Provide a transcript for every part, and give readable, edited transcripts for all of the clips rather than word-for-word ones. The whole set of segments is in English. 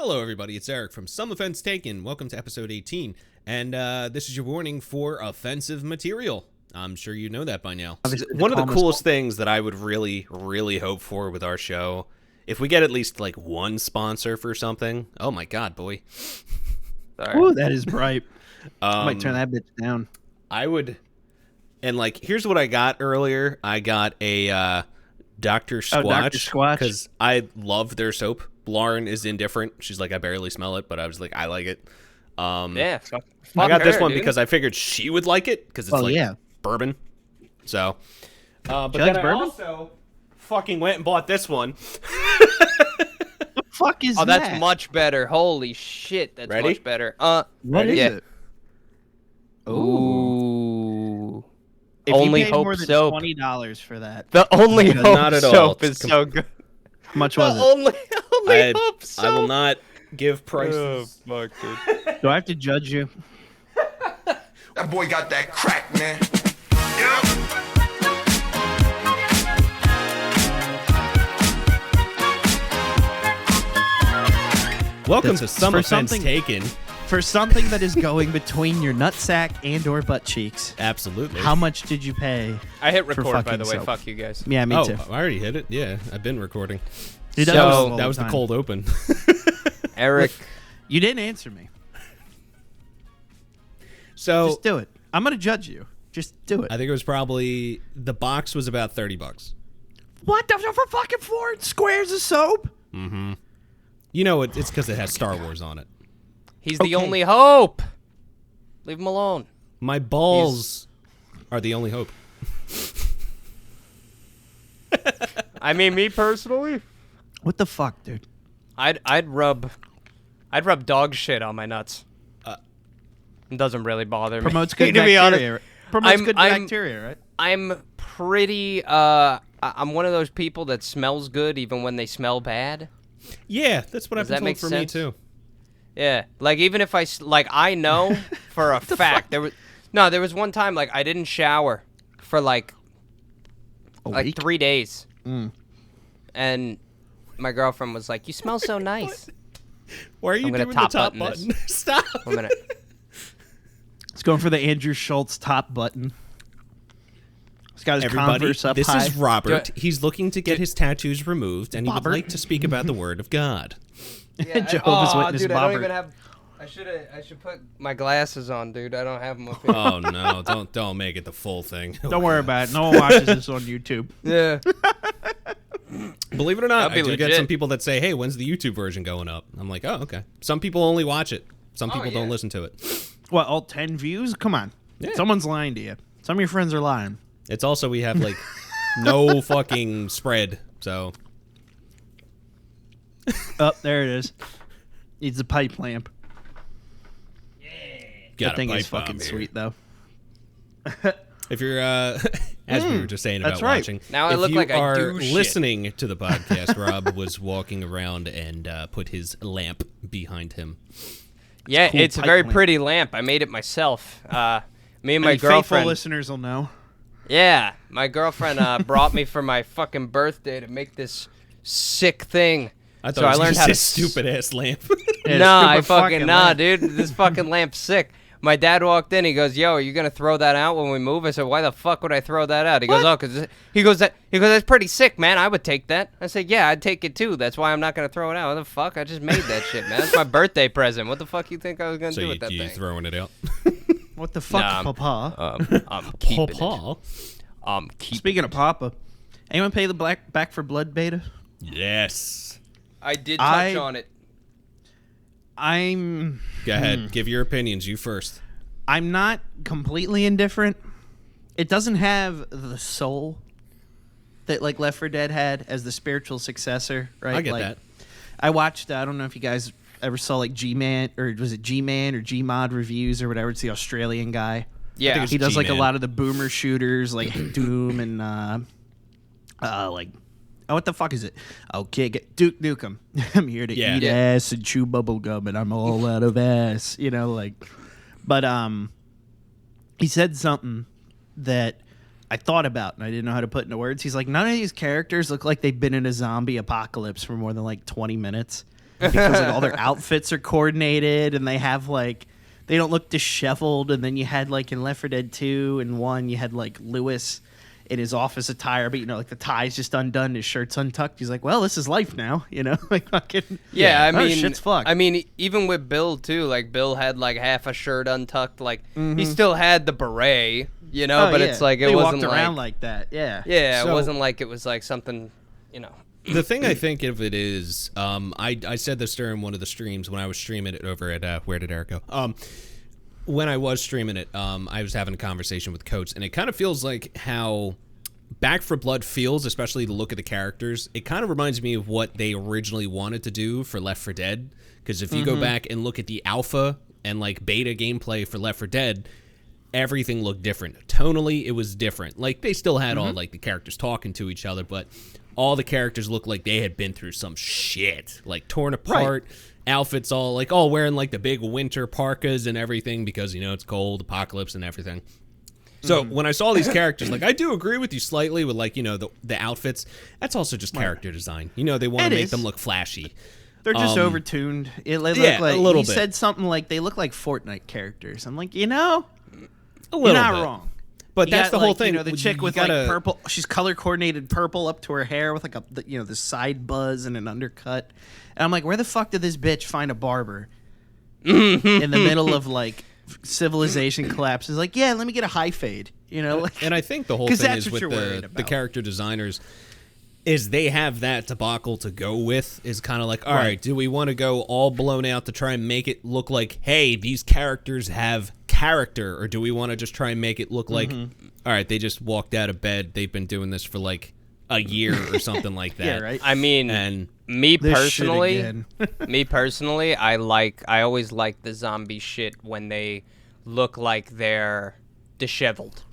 Hello, everybody. It's Eric from Some Offense Taken. Welcome to episode 18. And this is your warning for offensive material. I'm sure you know that by now. One of the coolest things that I would really, really hope for with our show, if we get at least like one sponsor for something. Oh my God, boy. Sorry. Ooh, that is bright. I might turn that bitch down. I would. And like, here's what I got earlier. I got a Dr. Squatch. Dr. Squatch. Because I love their soap. Lauren is indifferent. She's like, I barely smell it, but I was like, I like it. Yeah, I got this one because I figured she would like it because it's bourbon. So, but then I also fucking went and bought this one. The fuck is that? Oh, that's much better. Holy shit, that's much better. What is it? Ooh. If Only you paid Hope more than soap. $20 for that. The Only Hope not at all. soap is so good. How much was it? Only Hope soap. I will not give prices. Oh, fuck, dude. Do I have to judge you? That boy got that crack, man. Welcome to Some for Offense something- Taken. For something that is going between your nutsack and or butt cheeks, Absolutely. how much did you pay? I hit For record, by the fucking way. soap. Fuck you guys. Yeah, me too. I already hit it. Yeah, I've been recording. Dude, So- all That was the time. cold open. Eric. You didn't answer me. So Just do it. I'm going to judge you. Just do it. I think it was probably the box was about $30. What the for fucking 4 squares of soap? Mm-hmm. You know it's because it has Star Wars on it. He's the Okay. only hope. Leave him alone. My balls are the only hope. I mean, me personally, What the fuck, dude? I'd rub dog shit on my nuts. It doesn't really bother me. Promotes good to be honest. bacteria. Promotes I'm- good I'm- bacteria, right? I'm pretty. I'm one of those people that smells good even when they smell bad. Yeah, that's what Does I've that been make told for me sense? too. Yeah, like even if I know for a fact there was one time like I didn't shower for like week? 3 days, Mm. and my girlfriend was like, "You smell so nice." Why are you I'm gonna doing top the top button button? Stop. I'm gonna. It's going for the Andrew Schultz top button. He's got his Everybody, Converse up this high. is Robert. Do He's looking to get his tattoos removed, and he would Bobbert. like to speak about the word of God. Jehovah's Witness dude, I don't Bobbert. even have. I should put my glasses on, dude. I don't have them up here. Oh no! Don't make it the full thing. Don't worry about it. No one watches this on YouTube. Yeah. Believe it or not, That'd be I do get legit. some people that say, "Hey, when's the YouTube version going up?" I'm like, "Oh, okay." Some people only watch it. Some people don't yeah. listen to it. What, all 10 views? Come on. Yeah. Someone's lying to you. Some of your friends are lying. It's also we have like no fucking spread, so Oh, there it is. Needs a pipe lamp. got That thing a is pipe bomb fucking here. sweet, though. If you're, as we were just saying about that's right. watching, Now I if look you like I are do shit. listening to the podcast, Rob was walking around and put his lamp behind him. Yeah, cool it's a pipe very lamp. pretty lamp. I made it myself. Me and my Any faithful girlfriend. listeners will know. Yeah, my girlfriend brought me for my fucking birthday to make this sick thing. I thought So it was I learned just how to his stupid ass lamp. Yeah, Nah, I stupid fucking nah, lamp. dude. This fucking lamp's sick. My dad walked in. He goes, "Yo, are you gonna throw that out when we move?" I said, "Why the fuck would I throw that out?" He goes, "Oh, cause he goes that's pretty sick, man. I would take that." I said, "Yeah, I'd take it too. That's why I'm not gonna throw it out." What the fuck? I just made that shit, man. That's my birthday present. What the fuck you think I was gonna So do you with that thing? throwing it out? What the fuck, Nah, Papa? I'm keeping it. Paw. I'm keeping. Speaking of Papa, anyone pay the Back for Blood beta? Yes. I did touch on it. I'm Go ahead. Give your opinions. You first. not completely indifferent. It doesn't have the soul that like Left 4 Dead had as the spiritual successor, right? I get Like, that. I watched. I don't know if you guys ever saw like G-Man or was it G-Man or G-Mod reviews or whatever. It's the Australian guy. Yeah, it's He does like a G-Man. lot of the boomer shooters, like Doom and like. Oh, what the fuck is it? Okay, Duke Nukem. I'm here to Yeah. eat Yeah. ass and chew bubble gum, and I'm all out of ass. You know, like. But he said something that I thought about and I didn't know how to put into words. He's like, none of these characters look like they've been in a zombie apocalypse for more than like 20 minutes. because like all their outfits are coordinated and they have like they don't look disheveled. And then you had like in Left 4 Dead 2 and 1, you had like Lewis in his office attire, but like the tie's just undone, his shirt's untucked. He's like, well, this is life now, like fucking. Yeah, I mean, shit's fucked. I mean, even with Bill too, like Bill had like half a shirt untucked, like he still had the beret, but it's like he wasn't walked around like that. Yeah. Yeah, So- it wasn't like it was like something, The thing I think of it is, I said this during one of the streams when I was streaming it over at Where Did Eric Go? When I was streaming it, I was having a conversation with Coates, and it kind of feels like how Back 4 Blood feels, especially the look of the characters. It kind of reminds me of what they originally wanted to do for Left 4 Dead, because if you go back and look at the alpha and like beta gameplay for Left 4 Dead, everything looked different. Tonally, it was different. Like they still had all like the characters talking to each other, but all the characters looked like they had been through some shit, like torn apart. Outfits all wearing like the big winter parkas and everything because it's cold, apocalypse and everything. So when I saw these characters, like I do agree with you slightly with like the outfits. That's also just character design. They want to make them look flashy. They're just overtuned. They look like, a little bit. He said something like they look like Fortnite characters. I'm like, A little you're not bit. wrong. But You that's got, the whole like, thing. the chick You with gotta- like purple. She's color coordinated purple up to her hair with like the side buzz and an undercut. And I'm like, where the fuck did this bitch find a barber in the middle of like civilization collapses? Like, yeah, let me get a high fade. Like, And I think the whole 'cause thing that's is what with you're worried the about. character designers is they have that debacle to go with. Is kind of like, all right, do we want to go all blown out to try and make it look like, hey, these characters have character, or do we want to just try and make it look like, all right, they just walked out of bed, they've been doing this for like a year or something like that. Yeah, right. I mean, And me This shit personally, again. I always like the zombie shit when they look like they're disheveled.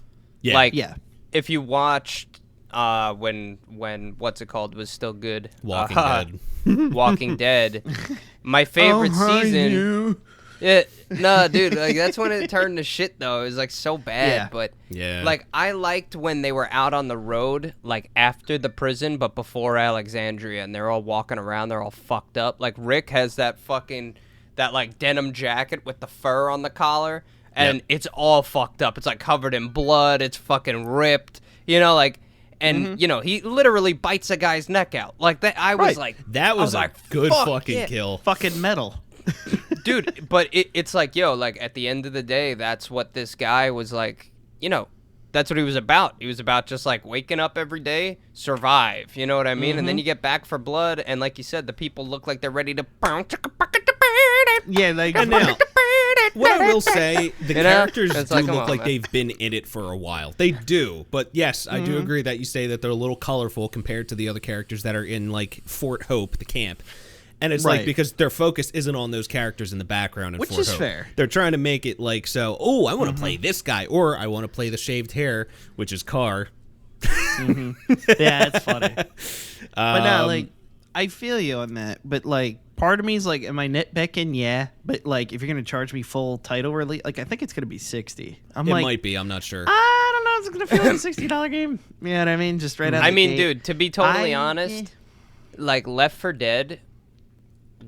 yeah, Like, Yeah. if you watched when what's it called was still good, Walking Dead. Walking Dead, my favorite season. No, dude, like that's when it turned to shit though. It was like so bad, Yeah. but Yeah. like I liked when they were out on the road, like after the prison, but before Alexandria, and they're all walking around, they're all fucked up. Like Rick has that like denim jacket with the fur on the collar, and it's all fucked up. It's like covered in blood. It's fucking ripped, and he literally bites a guy's neck out like that. I was like, that was a good fuck fucking yeah. kill. Fucking metal. Dude, but it's like, like at the end of the day, that's what this guy was like, that's what he was about. He was about just like waking up every day, survive, you know what I mean? And then you get Back 4 Blood, and like you said, the people look like they're ready to Yeah, like And now, what I will say, the characters It's do like, come look on, like man. they've been in it for a while. They do, but yes, I do agree that you say that they're a little colorful compared to the other characters that are in like Fort Hope, the camp. And it's like Right. because their focus isn't on those characters in the background in Which Fort is Hope. fair. They're trying to make it like so. I want to play this guy, or I want to play the shaved hair, which is Carr. yeah, it's funny. But no, like I feel you on that. But like part of me is like, am I nitpicking? Yeah. But like if you're gonna charge me full title release, like I think it's gonna be $60. I'm It like, might be. I'm not sure. I don't know. It's gonna feel like a $60 game. You know what I mean? Just right out. I the mean, gate. dude, to be totally honest, like Left 4 Dead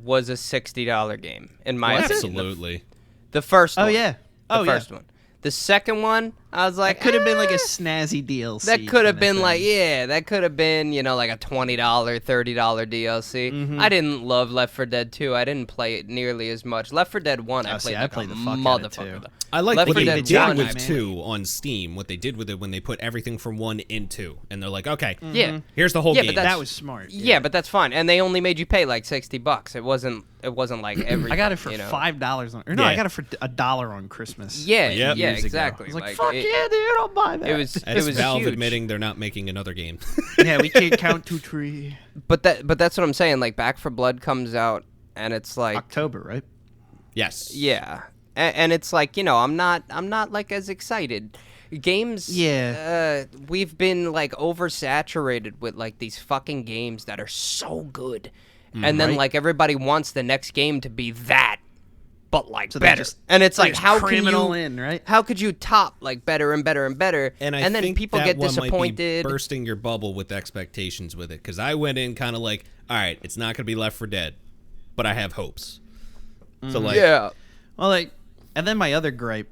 was a $60 game in my opinion. Absolutely. The first Oh one. yeah. The Oh first yeah. one. The second one, I was like, That could have been like a "Eh." snazzy DLC. That could have kinda been thing. like, yeah, that could have been, like a $20, $30 DLC. Mm-hmm. I didn't love Left 4 Dead 2. I didn't play it nearly as much. Left 4 Dead 1, I Oh, see, played I like played a the fuck out of it, motherfucker. too. I like Left what 4 they Dead did 1, with man. 2 on Steam. What they did with it when they put everything from 1 in 2, and they're like, okay, Yeah. here's the whole Yeah, game. but that's- That was smart. Yeah, but that's fine. And they only made you pay like $60. It wasn't like every I got it for you know. $5 on, or no, Yeah. I got it for $1 on Christmas. Yeah, Yep. yeah, Years ago. exactly. I was like, Like, fuck it, yeah, dude, I'll buy that. It was That's it was Valve huge. admitting they're not making another game. Yeah, we can't count to 3. But that's what I'm saying. Like Back 4 Blood comes out, and it's like, October, right? Yes. yeah, and it's like, I'm not like as excited. Games, Yeah. we've been like oversaturated with like these fucking games that are so good, and then Right. like everybody wants the next game to be that, but like So they better. just- And it's they like, just how cram can it you all in, right? How could you top like better and better and better? And I then think people that get one might be disappointed. bursting your bubble with expectations with it, because I went in kind of like, all right, it's not going to be Left 4 Dead. but I have hopes. So like, Yeah. Well, like, and then my other gripe.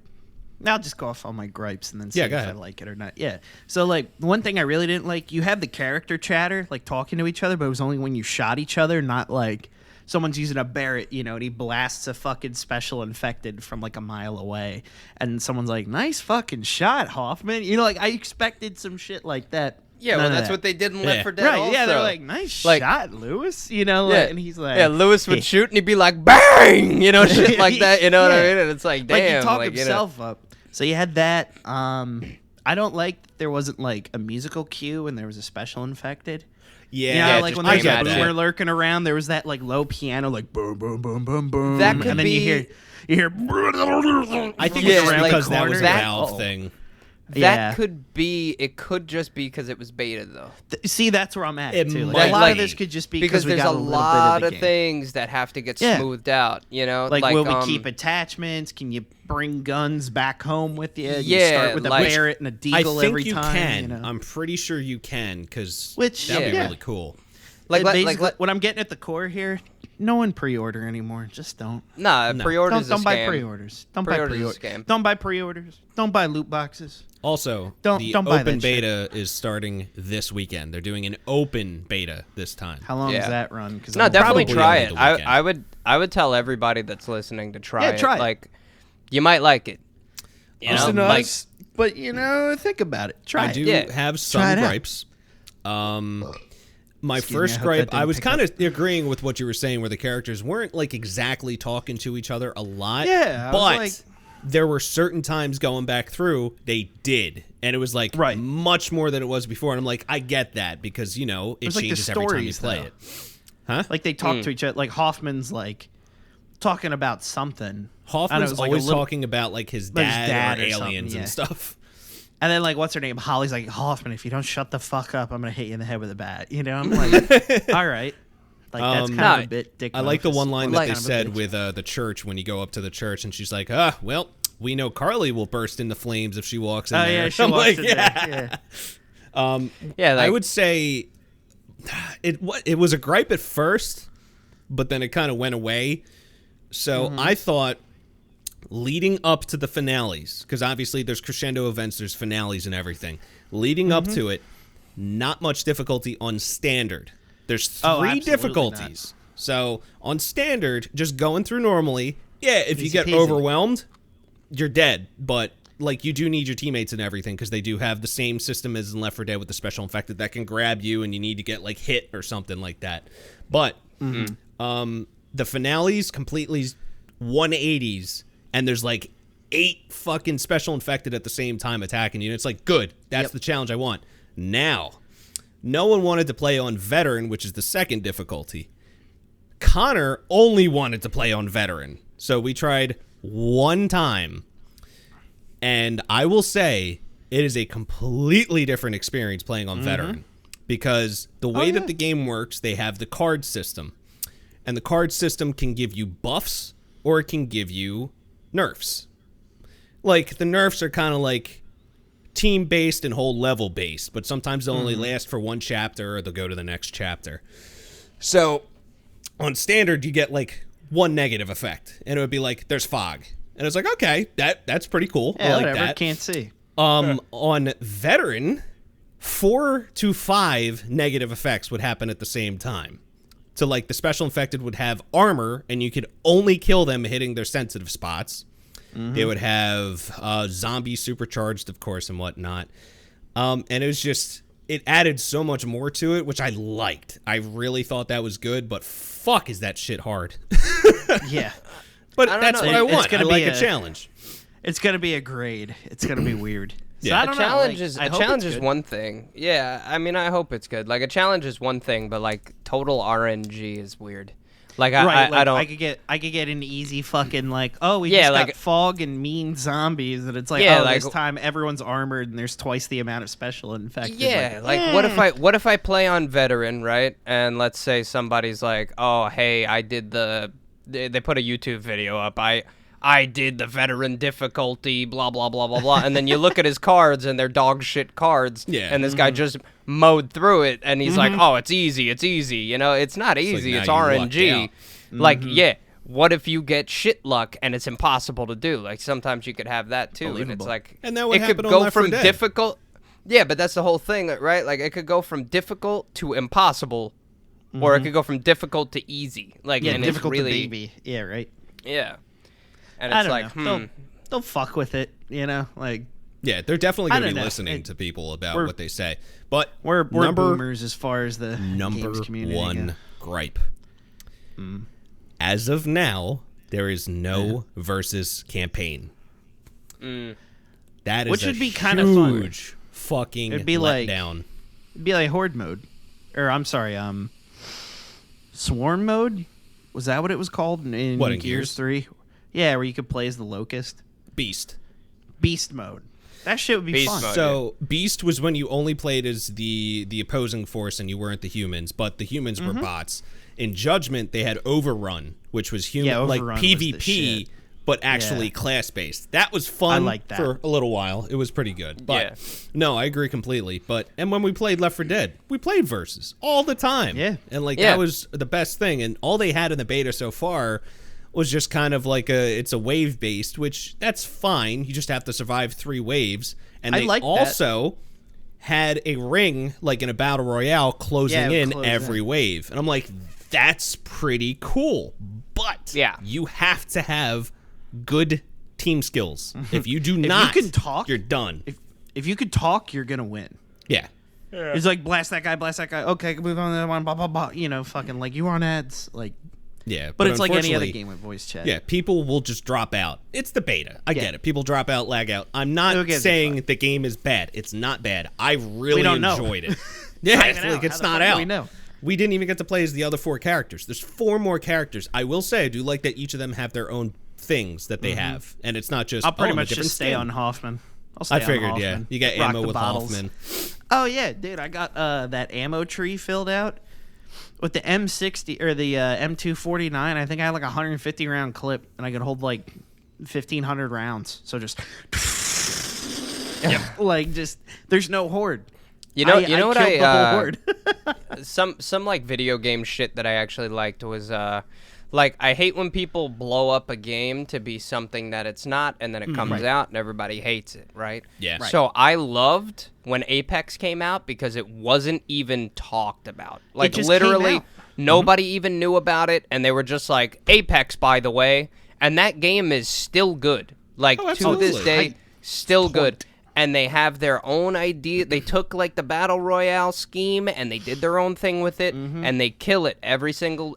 I'll just go off on my gripes and then see Yeah, if go I ahead. like it or not. Yeah. So like one thing I really didn't like, you have the character chatter, like talking to each other, but it was only when you shot each other, not like someone's using a Barrett, you know, and he blasts a fucking special infected from like a mile away, and someone's like, "Nice fucking shot, Hoffman." You know, like I expected some shit like that. Yeah, None well, of that's that. what they did in Yeah. Left 4 Dead Right? also. Yeah, they're like, "Nice Like- shot, Lewis." You know, like, Yeah. and he's like, Yeah, Lewis would shoot and he'd be like, bang! You know, shit like that. You know what I Yeah. mean? And it's like, like damn. he talked like, you know. himself up. So you had that. I don't like that there wasn't like a musical cue and there was a special infected. yeah, You know, Yeah, like just when there's I a get boomer that. lurking around, there was that like low piano, like boom, boom, boom, boom, boom. That could and then be- you hear. I think Yeah, it's just like because that was a that- Valve oh. thing. That Yeah. could be. It could just be because it was beta, though. See, that's where I'm at It too. Like, might a lot of be. this could just be Because we there's got a little lot bit of the game. things that have to get Yeah. smoothed out. You know, Like, will we keep attachments? Can you bring guns back home with you? You Yeah, start with a like- Barrett and a I Deagle think every you time. can. You know? I'm pretty sure you can because Which, that'd be yeah. really cool. like basically, what I'm getting at the core here, no one pre-order anymore. Just don't. nah, No. pre-orders. Don't is a buy scam. pre-orders. Don't buy Pre-orders is a pre-orders. scam. Don't buy pre-orders. Don't buy loot boxes. Also, Don't the buy open that shit. beta is starting this weekend. They're doing an open beta this time. How long Yeah. does that run? Cause No, I'm definitely Probably try over it. the I, weekend. I would tell everybody that's listening to try Yeah, it. try it. Like, you might like it. You know, Listen to like, us, but you know, think about it. Try I it. do Yeah. have Try some it out. gripes. My Excuse me, first I hope gripe, that didn't I was pick kind of agreeing with what you were saying, where the characters weren't like exactly talking to each other a lot. Yeah, I was but like- there were certain times going back through they did, and it was like Right. much more than it was before. And I'm like, I get that because you know it was like the changes every time you stories, play though. it. Huh? Like they talk to each other. Like Hoffman's like talking about something. I don't know, Hoffman's it was like a always little- talking about like his about his dad, dad or or something, aliens yeah. and stuff. And then like what's her name? Holly's like, Hoffman, if you don't shut the fuck up, I'm gonna hit you in the head with a bat. You know, I'm like, all right. Like that's kind of No, a bit dick. I like the move. one line Or that kind they of a said bitch. with the church when you go up to the church, and she's like, well, we know Carly will burst into flames if she walks in Oh there. yeah, she I'm walks like, in yeah. there. Yeah. yeah, like, I would say it was a gripe at first, but then it kind of went away. So I thought leading up to the finales, because obviously there's crescendo events, there's finales and everything. Leading up to it, not much difficulty on standard. There's three Oh, absolutely difficulties. So on standard, just going through normally, yeah, if you Easy get peasy. overwhelmed, you're dead. But like you do need your teammates and everything because they do have the same system as in Left 4 Dead with the special infected that can grab you and you need to get like hit or something like that. But the finales completely 180s and there's like 8 fucking special infected at the same time attacking you. And it's like, good, that's the challenge I want. Now, no one wanted to play on veteran, which is the second difficulty. Connor only wanted to play on veteran. So we tried one time. And I will say it is a completely different experience playing on veteran. Because the way that the game works, they have the card system. And the card system can give you buffs or it can give you nerfs. Like, the nerfs are kind of like team-based and whole level-based, but sometimes they'll only last for one chapter or they'll go to the next chapter. So, on standard, you get, like, one negative effect. And it would be like, there's fog. And it's like, okay, that's pretty cool. Yeah, I like whatever. that. Can't see. On veteran, 4 to 5 negative effects would happen at the same time. So, like, the special infected would have armor, and you could only kill them hitting their sensitive spots. They would have zombies supercharged, of course, and whatnot. And it was just, it added so much more to it, which I liked. I really thought that was good, but fuck is that shit hard. Yeah. But don't that's know. what I It's want. gonna I like be a challenge. It's gonna be a grade. It's gonna be weird. So Yeah. I A don't know, challenge like, is I a hope challenge it's is good. one thing. Yeah, I mean, I hope it's good. Like a challenge is one thing, but like total RNG is weird. Like Right, I don't. I could get an easy fucking like, oh, we Yeah, just like- got fog and mean zombies, and it's like, Yeah, oh, like- this time everyone's armored and there's twice the amount of special infected. Yeah, like what if I play on veteran, right? And let's say somebody's like, "Oh, hey, I did they put a YouTube video up. I did the veteran difficulty, blah blah blah blah blah." And then you look at his cards and they're dog shit cards. Yeah. And this guy just mowed through it and he's like, "Oh, it's easy. You know, it's not easy. now It's you lucked RNG." out. Like, yeah, what if you get shit luck and it's impossible to do? Like, sometimes you could have that too, and it's like And that would it could happen on go Left 4 from Dead. difficult. Yeah, but that's the whole thing, right? Like, it could go from difficult to impossible, or it could go from difficult to easy. Like, Yeah, and difficult it's really, to baby. Yeah, right. Yeah, and I it's don't like, know. They'll fuck with it, you know? Like, Yeah, they're definitely I going to don't be know. listening to people about we're- what they say. But we're number boomers as far as the games community one go. gripe. As of now, there is no versus campaign. That is Which a would be kind of fun. huge fucking It'd be like- letdown. It'd be like Horde mode. Or, I'm sorry, Swarm mode? Was that what it was called in What, in Gears Gears? 3? Yeah, where you could play as the Locust. Beast. Beast mode. That shit would be Beast fun. mode. So Beast was when you only played as the opposing force and you weren't the humans, but the humans were bots. In Judgment, they had Overrun, which was human Yeah, like Overrun was the PvP, shit. but actually Yeah. class based. That was fun like that. for a little while. It was pretty good. But Yeah. no, I agree completely. And when we played Left 4 Dead, we played versus all the time. Yeah. And like Yeah. that was the best thing. And all they had in the beta so far was just kind of like it's a wave based, which that's fine. You just have to survive 3 waves. And I they like that. also had a ring, like in a battle royale, closing Yeah, it would in close every in. wave. And I'm like, that's pretty cool. But Yeah. you have to have good team skills. If you do not, can talk- you're done. If you could talk, you're going to win. Yeah. It's like, blast that guy, blast that guy. Okay, move on to that one, blah, blah, blah. You know, fucking, like, you were on ads. Like, Yeah. but it's like any other unfortunately, game with voice chat. Yeah, people will just drop out. It's the beta. I get it. People drop out, lag out. I'm Who not gives a saying fuck? the game is bad. It's not bad. I really don't know. enjoyed it. Yeah, not it's even like out. it's How the not fuck do out. we know? We didn't even get to play as the other 4 characters. There's 4 more characters. I will say I do like that each of them have their own things that they have, and it's not just I'll pretty I'm a much different just stay skin. on Hoffman. I'll stay I figured, on yeah. Hoffman. You got Rock ammo the with bottles. Hoffman. Oh, yeah, dude. I got that ammo tree filled out with the M60 or the M249. I think I had like a 150 round clip, and I could hold like 1,500 rounds. So just, like, just there's no horde. You know what killed I the whole horde. some like video game shit that I actually liked was like, I hate when people blow up a game to be something that it's not, and then it comes out and everybody hates it, right? Yeah. Right. So I loved when Apex came out because it wasn't even talked about. Like, just literally came out. nobody even knew about it, and they were just like, Apex, by the way, and that game is still good. Like, Oh, to absolutely. this day, still good. And they have their own idea. They took like the battle royale scheme and they did their own thing with it, and they kill it every single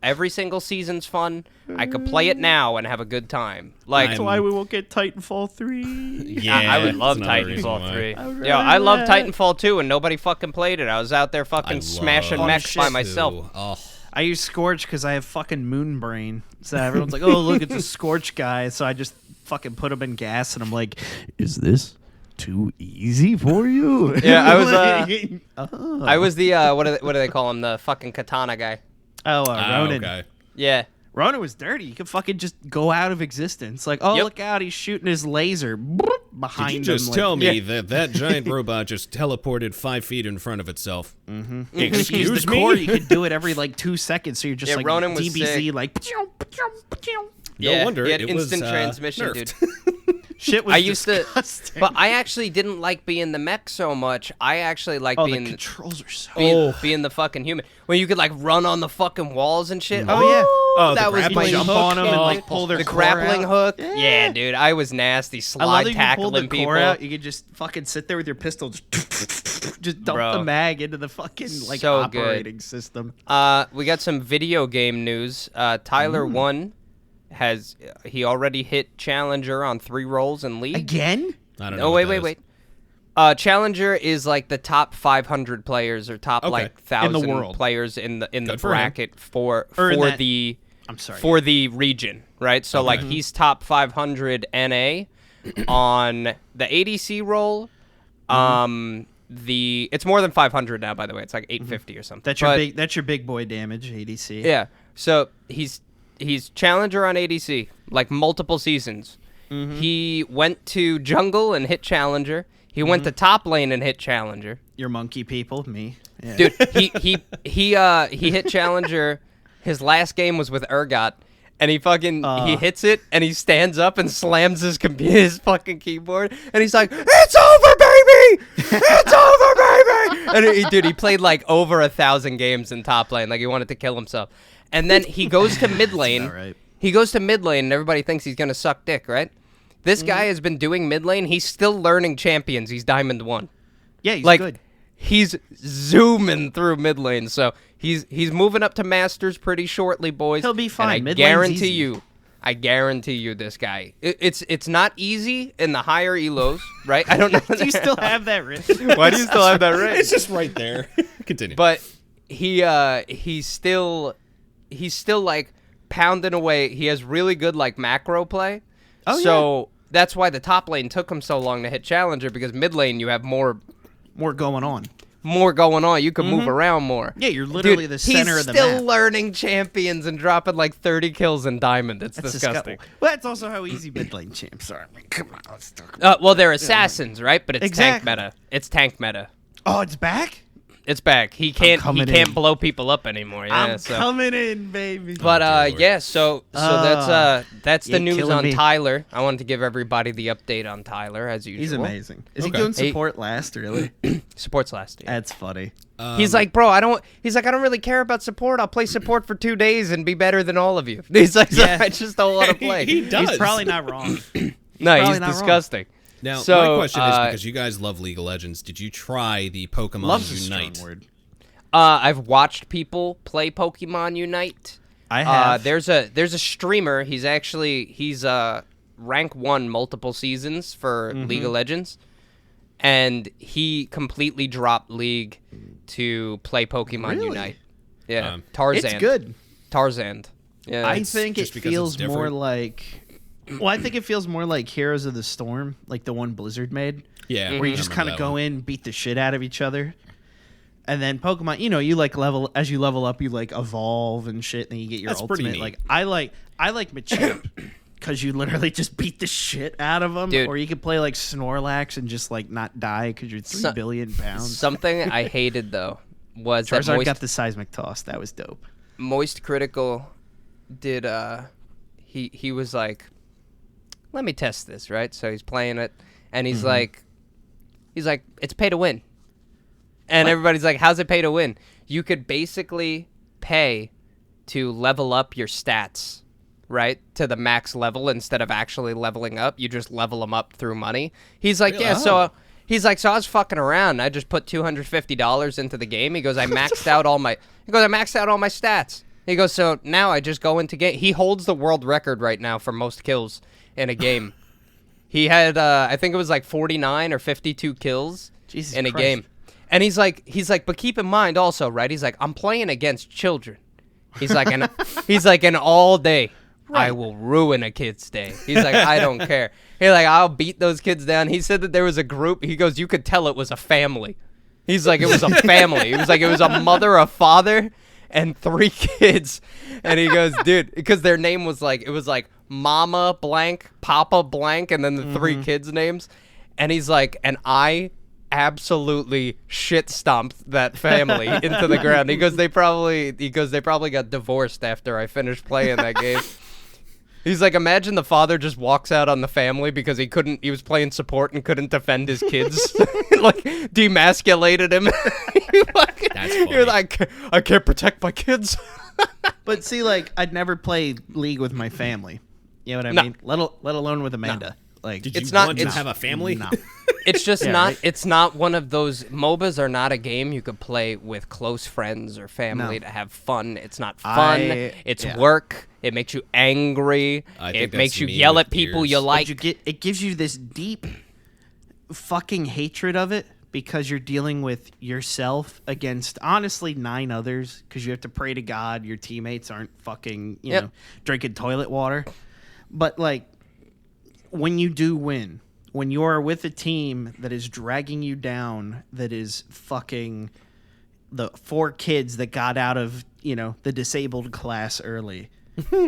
season's fun. I could play it now and have a good time. Like, That's why we won't get Titanfall 3. Yeah, I would love that's another reason Titanfall why. 3. would Yo, I love rather that. Titanfall 2, and nobody fucking played it. I was out there fucking smashing love mechs by shit, myself. too. Oh. I use Scorch because I have fucking moon brain. So everyone's like, oh, look, it's a Scorch guy. So I just fucking put him in gas, and I'm like, is this too easy for you? Yeah, I was, oh, I was the, what do they call him? The fucking katana guy. Ronan. Okay. Yeah. Ronan was dirty. You could fucking just go out of existence. Like, oh, Yep. look out, he's shooting his laser behind Did you him. just like, tell me Yeah. that giant robot just teleported 5 feet in front of itself? If you use Excuse the core, me? you could do it every like 2 seconds. So you're just Yeah, like Ronan was DBZ, sick. like No Yeah, wonder he had it was instant transmission, nerfed. dude. shit was I used to, disgusting. but I actually didn't like being the mech so much. I actually liked oh, the being controls are so. being the fucking human. When you could like run on the fucking walls and shit. Oh, yeah. Oh, the that was grappling my You jump hook? on them and Oh, like pull their the core grappling out. hook. Yeah. Yeah, dude, I was nasty. I love Slide that you can pull the tackling core people. out. You could just fucking sit there with your pistol, just dump Bro. the mag into the fucking like So good. operating system. We got some video game news. Tyler won. He already hit Challenger on 3 rolls in League? Again? I don't know. No, what wait. that is. Challenger is like the top 500 players or top Okay. like In the 1,000 world. players in the Good for him. bracket for Or in that- the I'm sorry. for the region, right? So like he's top 500 NA on the ADC roll. It's more than 500 now, by the way. It's like 850 or something. That's your But- big. That's your big boy damage, ADC. Yeah. So he's Challenger on ADC, like multiple seasons. He went to jungle and hit Challenger. He went to top lane and hit Challenger. Your monkey people, me. Yeah. Dude, he hit Challenger His last game was with Urgot, and he hits it, and he stands up and slams his fucking keyboard, and he's like, "It's over, baby! It's over, baby!" And he played like over 1,000 games in top lane, like he wanted to kill himself. And then he goes to mid lane. Right. He goes to mid lane, and everybody thinks he's gonna suck dick, right? This guy has been doing mid lane. He's still learning champions. He's Diamond 1. Yeah, he's like, good. He's zooming through mid lane, so he's moving up to Masters pretty shortly, boys. He'll be fine. And Mid lane's easy. I guarantee you, this guy. It's not easy in the higher elos, right? I don't know. Do you still have that written? Why do you still have that written? It's just right there. Continue. But he's still like pounding away. He has really good like macro play. Oh, so that's why the top lane took him so long to hit Challenger, because mid lane you have more going on. You can move around more. Yeah, you're literally the center of the map. He's still learning champions and dropping like 30 kills in Diamond. It's disgusting. Well, that's also how easy mid lane champs are. I mean, come on, let's talk about Well, they're assassins, right? But it's Exactly. tank meta. It's tank meta. Oh, it's back? It's back. He can't in. blow people up anymore. Yeah, I'm coming in, baby. But yeah, so that's the you're news killing on me. Tyler. I wanted to give everybody the update on Tyler as usual. He's amazing. Is he Okay. doing support last, really? Supports last year. That's funny. He's like, bro, I don't really care about support. I'll play support for 2 days and be better than all of you. He's like, Yeah. I just don't want to play. He does. He's probably not wrong. No, probably he's not wrong. disgusting. Now, So, my question is, because you guys love League of Legends, did you try the Pokemon Love's a strong Unite? word. I've watched people play Pokemon Unite. I have. There's a streamer. He's rank 1 multiple seasons for League of Legends, and he completely dropped League to play Pokemon Really? Unite. Yeah, Tarzan. It's good. Tarzan. Yeah, I think it just because feels it's more different? like... Well, I think it feels more like Heroes of the Storm, like the one Blizzard made, Yeah. where you just kind of go in, beat the shit out of each other. And then Pokemon, you like as you level up, you like evolve and shit, and then you get your That's pretty ultimate. neat. Like I like Machamp because you literally just beat the shit out of them. Dude. Or you could play like Snorlax and just like not die because you're 3 billion pounds. Something I hated though was that Charizard got the seismic toss. That was dope. Moist Critical did he was like, let me test this, right? So he's playing it, and he's like it's pay to win. And everybody's like, how's it pay to win? You could basically pay to level up your stats, right, to the max level instead of actually leveling up. You just level them up through money. He's like, yeah, so he's like, so I was fucking around. I just put $250 into the game. He goes, I maxed out all my stats. He goes, so now I just go into game. He holds the world record right now for most kills in a game. He had, I think it was like 49 or 52 kills Jesus in a Christ. game. And he's like, but keep in mind also, right? He's like, I'm playing against children. He's like, and all day, I will ruin a kid's day. He's like, I don't care. He's like, I'll beat those kids down. He said that there was a group. He goes, you could tell it was a family. He's like, it was a family. He was like, it was a mother, a father, and 3 kids. And he goes, dude, because their name was like, it was like Mama blank, Papa blank, and then the 3 kids' names. And he's like, and I absolutely shit stomped that family into the ground. He goes, they probably got divorced after I finished playing that game. He's like, imagine the father just walks out on the family because he was playing support and couldn't defend his kids. Like, demasculated him. That's funny. You're like, I can't protect my kids. But see, like I'd never play League with my family. You know what I No. mean? Let alone with Amanda. Like Did you It's not- want to it's- have a family? no. It's just Yeah, not. right? It's not one of those MOBAs. Are not a game you could play with close friends or family No. to have fun. It's not fun. It's yeah. work. It makes you angry. I think It that's makes you me yell with at people Gears. you But like. It gives you this deep fucking hatred of it because you're dealing with yourself against honestly 9 others because you have to pray to God your teammates aren't fucking you Yep. know drinking toilet water. But like when you do win, when you're with a team that is dragging you down, that is fucking the 4 kids that got out of the disabled class early,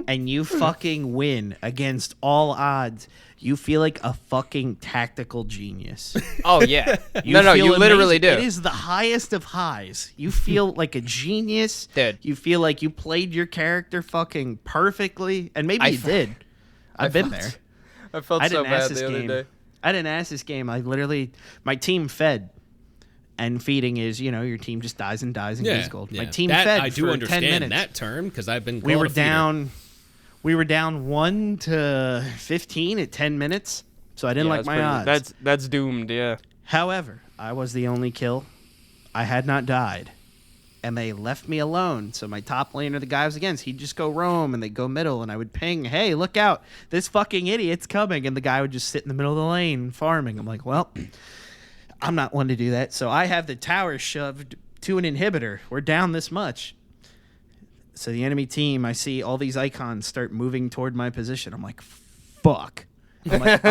and you fucking win against all odds, you feel like a fucking tactical genius. Oh yeah. You No, feel you literally amazing. do. It is the highest of highs. You feel like a genius. Dude. You feel like you played your character fucking perfectly, and maybe you did. I've been there. I felt I so didn't ask bad this the other game. day. I didn't ask this game. My team fed. And feeding is, your team just dies and gets gold. My team that, fed I do for understand 10 minutes. that term because I've been We called were a feeder. down. We were down 1 to 15 at 10 minutes, so I didn't like my odds. That's doomed. Yeah. However, I was the only kill. I had not died, and they left me alone. So my top laner, the guy I was against, he'd just go roam, and they'd go middle, and I would ping, "Hey, look out! This fucking idiot's coming!" And the guy would just sit in the middle of the lane farming. I'm like, well, I'm not one to do that. So I have the tower shoved to an inhibitor. We're down this much. So the enemy team, I see all these icons start moving toward my position. I'm like, fuck. I'm like,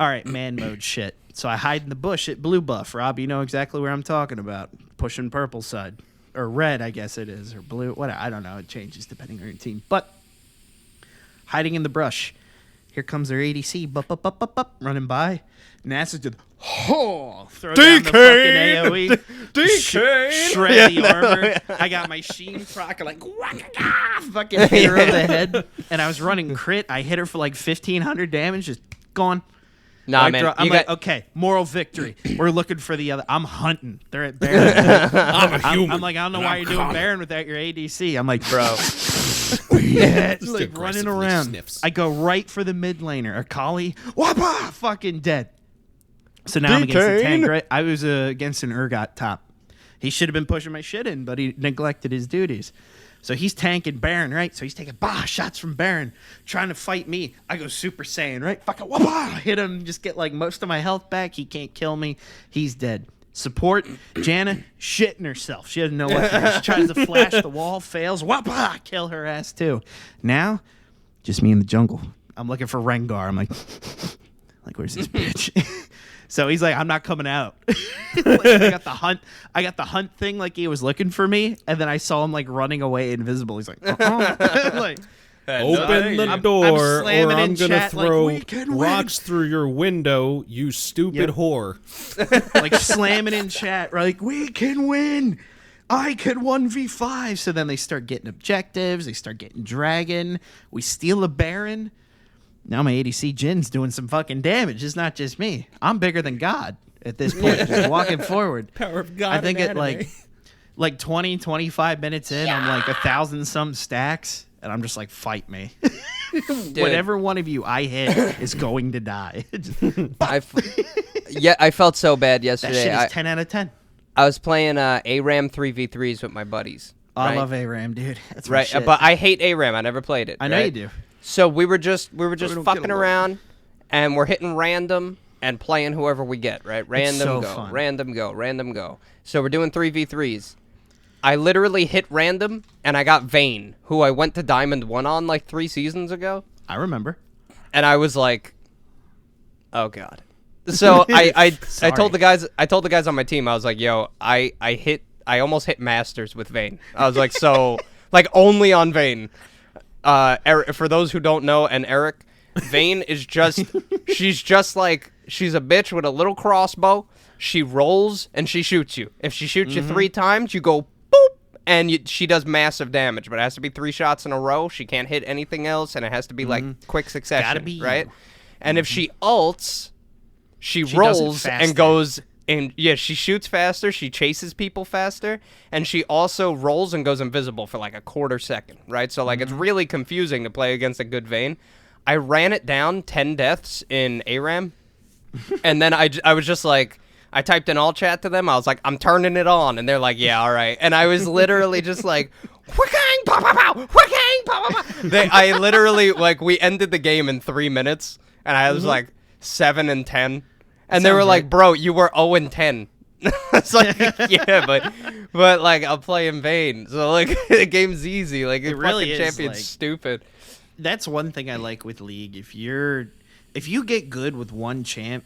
all right, man mode shit. So I hide in the bush at blue buff. Rob, you know exactly where I'm talking about. Pushing purple side. Or red, I guess it is. Or blue. Whatever. I don't know. It changes depending on your team. But hiding in the brush. Here comes their ADC. Running by. NASA just throw down the fucking AoE. Shred the armor. I got my sheen proc. Like, fucking hit her over the head. And I was running crit. I hit her for like 1,500 damage. Just gone. Nah, man. I'm like, okay, moral victory. We're looking for the other. I'm hunting. They're at Baron. I'm a human. I'm like, I don't know why you're doing Baron without your ADC. I'm like, Bro. yeah, Just like running aggressively around. sniffs. I go right for the mid laner. Akali, whapa, fucking dead. So now I'm against the tank, right? I was against an Urgot top. He should have been pushing my shit in, but he neglected his duties. So he's tanking Baron, right? So he's taking shots from Baron, trying to fight me. I go Super Saiyan, right? Fucking hit him, just get like most of my health back. He can't kill me. He's dead. Support, Janna shitting herself. She doesn't know what to do. She tries to flash the wall, fails. Kill her ass too. Now, just me in the jungle. I'm looking for Rengar. I'm like, where's this bitch? So he's like, I'm not coming out. Like, I got the hunt thing like he was looking for me, and then I saw him like running away invisible. He's like, like Open the I'm door, or slamming I'm in gonna chat like, throw "We can rocks through your window, you stupid Yep. whore. like slamming in chat, like, we can win. I can 1v5. So then they start getting objectives. They start getting dragon. We steal a Baron. Now my ADC Jin's doing some fucking damage. It's not just me. I'm bigger than God at this point, just walking forward. Power of God. I think in at anime. like 20, 25 minutes in, I'm like 1,000 some stacks, and I'm just like, fight me. Whatever one of you I hit is going to die. I felt so bad That yesterday. shit is 10 out of 10. I was playing ARAM 3v3s with my buddies. I right? love ARAM, dude. That's my Right, shit. but I hate ARAM. I never played it. I know right? you do. So we were just don't fucking get along. around, and we're hitting random and playing whoever we get. Right, random so go, fun. random go, random go. So we're doing 3v3s. I literally hit random, and I got Vayne, who I went to Diamond 1 on like 3 seasons ago, I remember. and I was like, oh god. So I told the guys on my team, I was like, yo, I almost hit Masters with Vayne. I was like, so like only on Vayne. Eric, for those who don't know, and Eric, Vayne is just she's a bitch with a little crossbow. She rolls and she shoots you. If she shoots you 3 times, you go boop, and she does massive damage. But it has to be 3 shots in a row. She can't hit anything else, and it has to be like quick succession. Gotta be right. you. And if she ults, she does it rolls faster. and goes. And yeah, she shoots faster, she chases people faster, and she also rolls and goes invisible for like a quarter second, right? So like it's really confusing to play against a good Vayne. I ran it down 10 deaths in ARAM, and then I was just like, I typed in all chat to them, I was like, I'm turning it on, and they're like, yeah, all right. And I was literally just like, whacking, pow, pow, pow, whacking, pow, pow, pow. I literally, like, we ended the game in 3 minutes, and I was like 7 and 10. And they were like, bro, you were 0 and 10. It's like, yeah, but like, I'll play in Vayne. So like, the game's easy. Like, it really fucking is, champion's like- stupid. That's one thing I like with League. If you get good with one champ,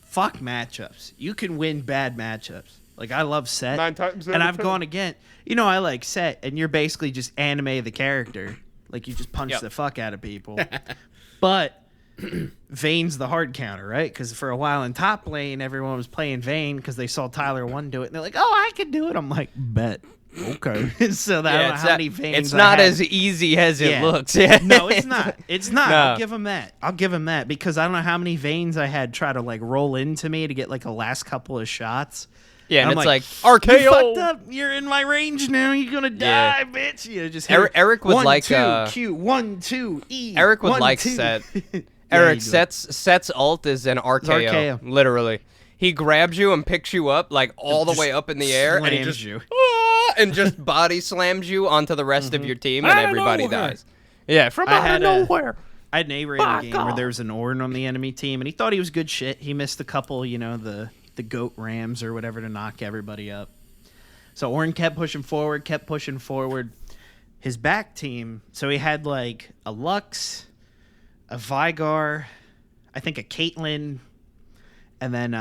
fuck matchups. You can win bad matchups. Like, I love Set. 9 times out and of I've 10. gone again. I like Set, and you're basically just anime the character. Like, you just punch Yep. the fuck out of people. But Vayne's the hard counter, right? Because for a while in top lane, everyone was playing Vayne because they saw Tyler 1 do it. And they're like, oh, I can do it. I'm like, bet. Okay. So that, I don't know how many Vaynes it's I not had. as easy as it Yeah. looks. Yeah. No, it's not. It's not. No. I'll give him that because I don't know how many Vaynes I had try to like roll into me to get like a last couple of shots. Yeah, and I'm it's like, RKO. You fucked up. You're in my range now. You're gonna die, bitch. You know, just hit Eric would 1, like 2, Q 1 2 E. Eric would 1, like 2. Set. Yeah, Eric he do. Set's ult is an RKO, RKO. literally. He grabs you and picks you up like all the way up in the air, and he slams just you. and just body slams you onto the rest of your team, and Out of everybody nowhere. dies. Yeah, from out of nowhere. I had an A-rated game where there was an Ornn on the enemy team, and he thought he was good shit. He missed a couple, the goat rams or whatever to knock everybody up. So Ornn kept pushing forward. His back team, so he had like a Lux, a Vigar, I think a Caitlyn, and then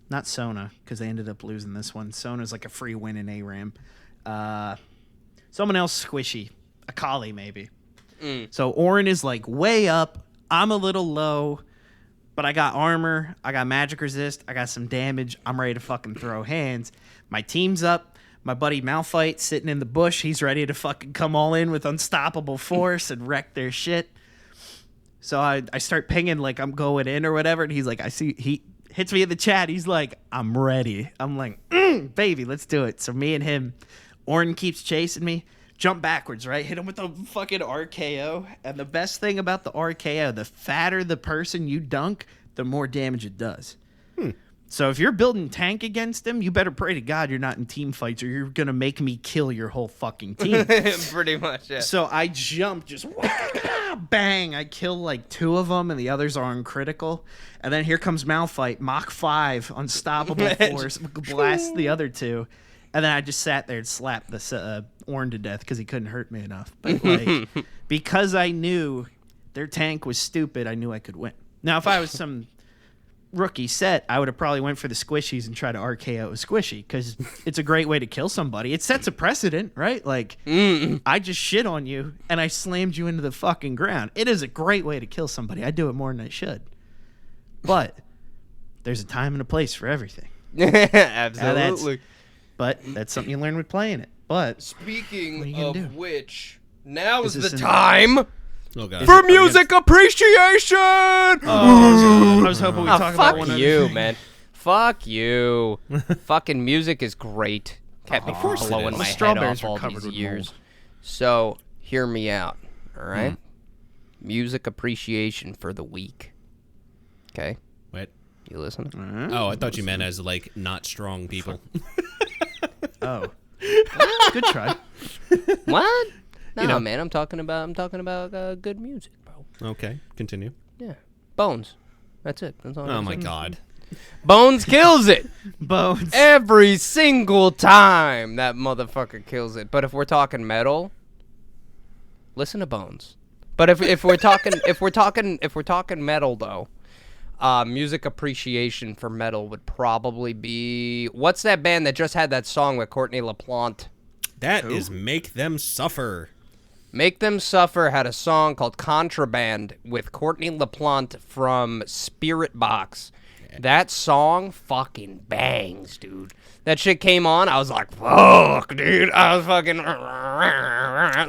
not Sona, because they ended up losing this one. Sona's like a free win in ARAM. Someone else squishy, a Kali maybe. So Ornn is like way up. I'm a little low, but I got armor. I got magic resist. I got some damage. I'm ready to fucking throw hands. My team's up. My buddy Malphite sitting in the bush. He's ready to fucking come all in with unstoppable force and wreck their shit. So I start pinging like I'm going in or whatever, and he's like, he hits me in the chat. He's like, I'm ready. I'm like, baby, let's do it. So me and him, Ornn keeps chasing me. Jump backwards, right? Hit him with the fucking RKO. And the best thing about the RKO, the fatter the person you dunk, the more damage it does. So if you're building tank against him, you better pray to God you're not in team fights or you're going to make me kill your whole fucking team. Pretty much, yeah. So I jump, just bang. I kill like 2 of them and the others are uncritical. And then here comes Malphite, Mach 5, unstoppable force, blast the other 2. And then I just sat there and slapped the Ornn to death because he couldn't hurt me enough. But like, because I knew their tank was stupid, I knew I could win. Now, if I was some rookie set, I would have probably went for the squishies and tried to RKO a squishy because it's a great way to kill somebody. It sets a precedent, right? Like, I just shit on you and I slammed you into the fucking ground. It is a great way to kill somebody. I do it more than I should. But there's a time and a place for everything. Absolutely. But that's something you learn with playing it. But Speaking gonna do? of which, now is this the in- time Oh, God. for music appreciation. I was hoping we'd talk about one Fuck other you, thing. man. Fuck you. Fucking music is great. Kept me from course it blowing is. my The head strawberries off were all covered these with years. mold. So, hear me out, all right? Music appreciation for the week. Okay? Wait. You listening? Oh, I thought you meant as like not strong people. Oh. Good try. What? No, You know. man, I'm talking about good music, bro. Okay, continue. Yeah. Bones. That's it. That's all Oh I'm my saying. God. Bones kills it. Bones. Every single time that motherfucker kills it. But if we're talking metal, listen to Bones. But if we're talking metal though, music appreciation for metal would probably be, what's that band that just had that song with Courtney LaPlante? That is Make Them Suffer. Make Them Suffer had a song called Contraband with Courtney LaPlante from Spirit Box. That song fucking bangs, dude. That shit came on, I was like, fuck, dude. I was fucking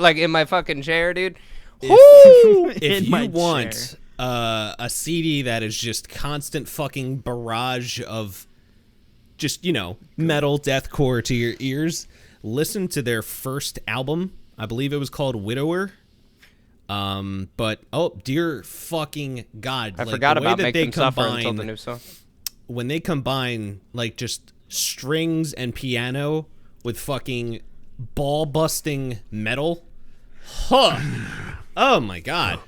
like in my fucking chair, dude. If In you my want chair. a CD that is just constant fucking barrage of just, metal deathcore to your ears, listen to their first album. I believe it was called Widower. But dear fucking God, I like, forgot the way about that Make they Them Suffer until combine- the new song. when they combine like just strings and piano with fucking ball busting metal. Huh. Oh my God.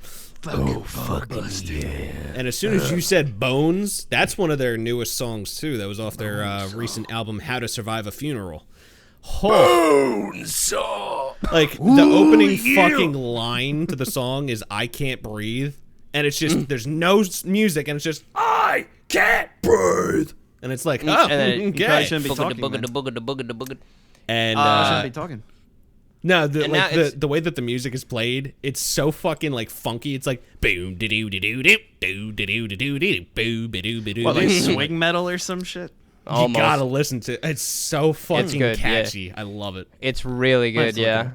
And as soon as you said Bones, that's one of their newest songs too. That was off their recent album How to Survive a Funeral. Bones. Like the opening fucking line to the song is I Can't Breathe. And it's just, there's no music, and it's just, I can't breathe. And it's like, oh, And then you probably okay. shouldn't be talking, man. Booga. And I shouldn't be talking. No, the way that the music is played, it's so fucking like funky. It's like boom doo doo doo doo doo doo doo doo doo boom doo doo. What, like swing metal or some shit? You gotta listen to it. It's so fucking catchy. I love it. It's really good, yeah.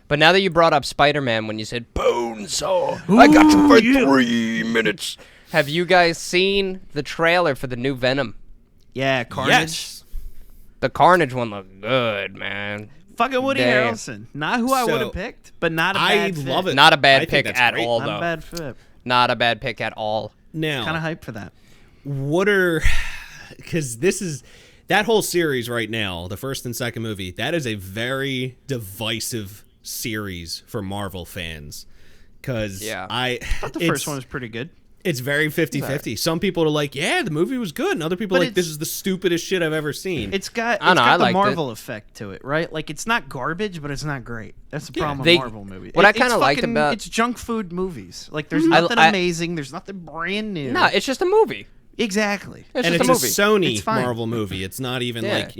But now that you brought up Spider-Man when you said Bonesaw, I got you for 3 minutes. Have you guys seen the trailer for the new Venom? Yeah, Carnage. Yes. The Carnage one looked good, man. Fucking Woody Harrelson. Not who I would have picked, but not a bad fit. I love it. Not a bad pick at all, though. Not a bad fit. Not a bad pick at all. Now, kind of hyped for that. Because this is that whole series right now, the first and second movie, that is a very divisive series for Marvel fans. Because I thought the first one was pretty good. It's very 50-50. Some people are like, yeah, the movie was good. And other people are like, this is the stupidest shit I've ever seen. It's got the Marvel effect to it, right? Like, it's not garbage, but it's not great. That's the problem with Marvel movies. What I kind of liked about... It's junk food movies. Like, there's nothing amazing. There's nothing brand new. No, it's just a movie. Exactly. It's and just it's a Sony Marvel movie. It's not even like,